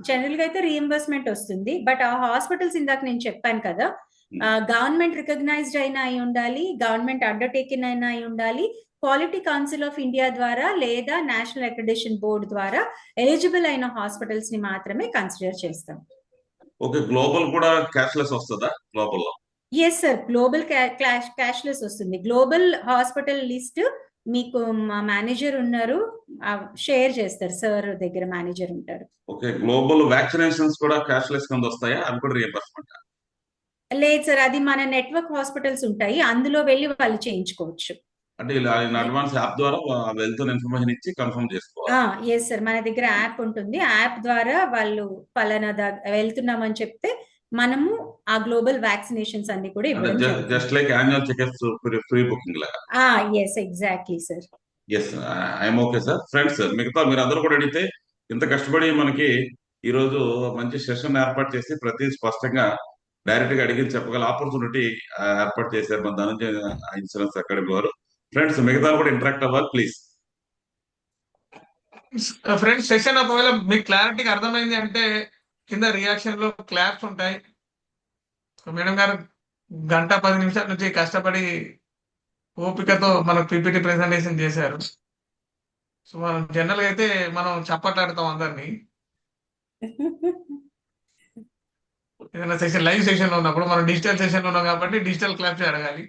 జనరల్ గా అయితే రియంబర్స్మెంట్ వస్తుంది. బట్ ఆ హాస్పిటల్స్ ఇందాక నేను చెప్పాను కదా, గవర్నమెంట్ రికగ్నైజ్డ్ అయినా అయి ఉండాలి, గవర్నమెంట్ అండర్టేకింగ్ అయినా అయి ఉండాలి, క్వాలిటీ కౌన్సిల్ ఆఫ్ ఇండియా ద్వారా లేదా నేషనల్ అక్రిడిటేషన్ బోర్డు ద్వారా ఎలిజిబుల్ అయిన హాస్పిటల్స్ ని మాత్రమే కన్సిడర్ చేస్తాం. ఓకే. గ్లోబల్ కూడా క్యాష్లెస్ వస్తుందా గ్లోబల్ లో? ఎస్ సార్, గ్లోబల్ క్యాష్లెస్ వస్తుంది. గ్లోబల్ హాస్పిటల్ లిస్ట్ మీకు మా మేనేజర్ ఉన్నారు, షేర్ చేస్తారు. సార్ దగ్గర మేనేజర్ ఉంటారు. ఓకే. గ్లోబల్ వ్యాక్సినేషన్స్ కూడా క్యాష్లెస్ కింద వస్తాయా? అవి కూడా రియంబర్స్మెంట్? లేదు సార్, అది మన నెట్వర్క్ హాస్పిటల్స్ ఉంటాయి, అందులో వెళ్ళి వాళ్ళు చేయించుకోవచ్చు. అంటే ఇలా అడ్వాన్స్ యాప్ ద్వారా వెళ్తున్న ఇన్ఫర్మేషన్ ఇచ్చి కన్ఫర్మ్ చేసుకోవాలి. ఎస్ సార్, మన దగ్గర యాప్ ఉంటుంది. యాప్ ద్వారా వాళ్ళు పలానా వెళ్తున్నామని చెప్తే మనము ఆ గ్లోబల్ వ్యాక్సినేషన్స్ అన్ని కూడా ఇవ్వడం జరుగుతుంది. Just like annual checkups free booking లాగా. Yes exactly sir. Yes, I'm okay sir. Friends, మిగతా మీరు అందరూ కూడా అడిగితే ఇంత కష్టపడి మనకి ఈ రోజు మంచి సెషన్ ఏర్పాటు చేసి ప్రతి స్పష్టంగా డైరెక్ట్ గా అడిగి చెప్పగల ఆపర్చునిటీ ఏర్పాటు చేశారు మన ధనంజయ ఇన్సూరెన్స్ అకాడమీ వారు. ఫ్రెండ్స్, మిగతా కూడా ఇంటరాక్ట్ అవ్వాలి ప్లీజ్. ఫ్రెండ్స్, సెషన్ ఒకవేళ మీకు క్లారిటీగా అర్థమైంది అంటే కింద రియాక్షన్ లో క్లాప్స్ ఉంటాయి. మేడం గారు 1-10 నిమిషాల నుంచి కష్టపడి ఓపికతో మనకు పీపీటీ ప్రెజెంటేషన్ చేశారు. సో మనం జనరల్ గా అయితే మనం చప్పట్లాడతాం అందరినీ. ఏదైనా సెషన్ లైవ్ సెషన్ లో ఉన్నప్పుడు మనం డిజిటల్ సెషన్ లో ఉన్నాం కాబట్టి డిజిటల్ క్లాప్స్ అడగాలి.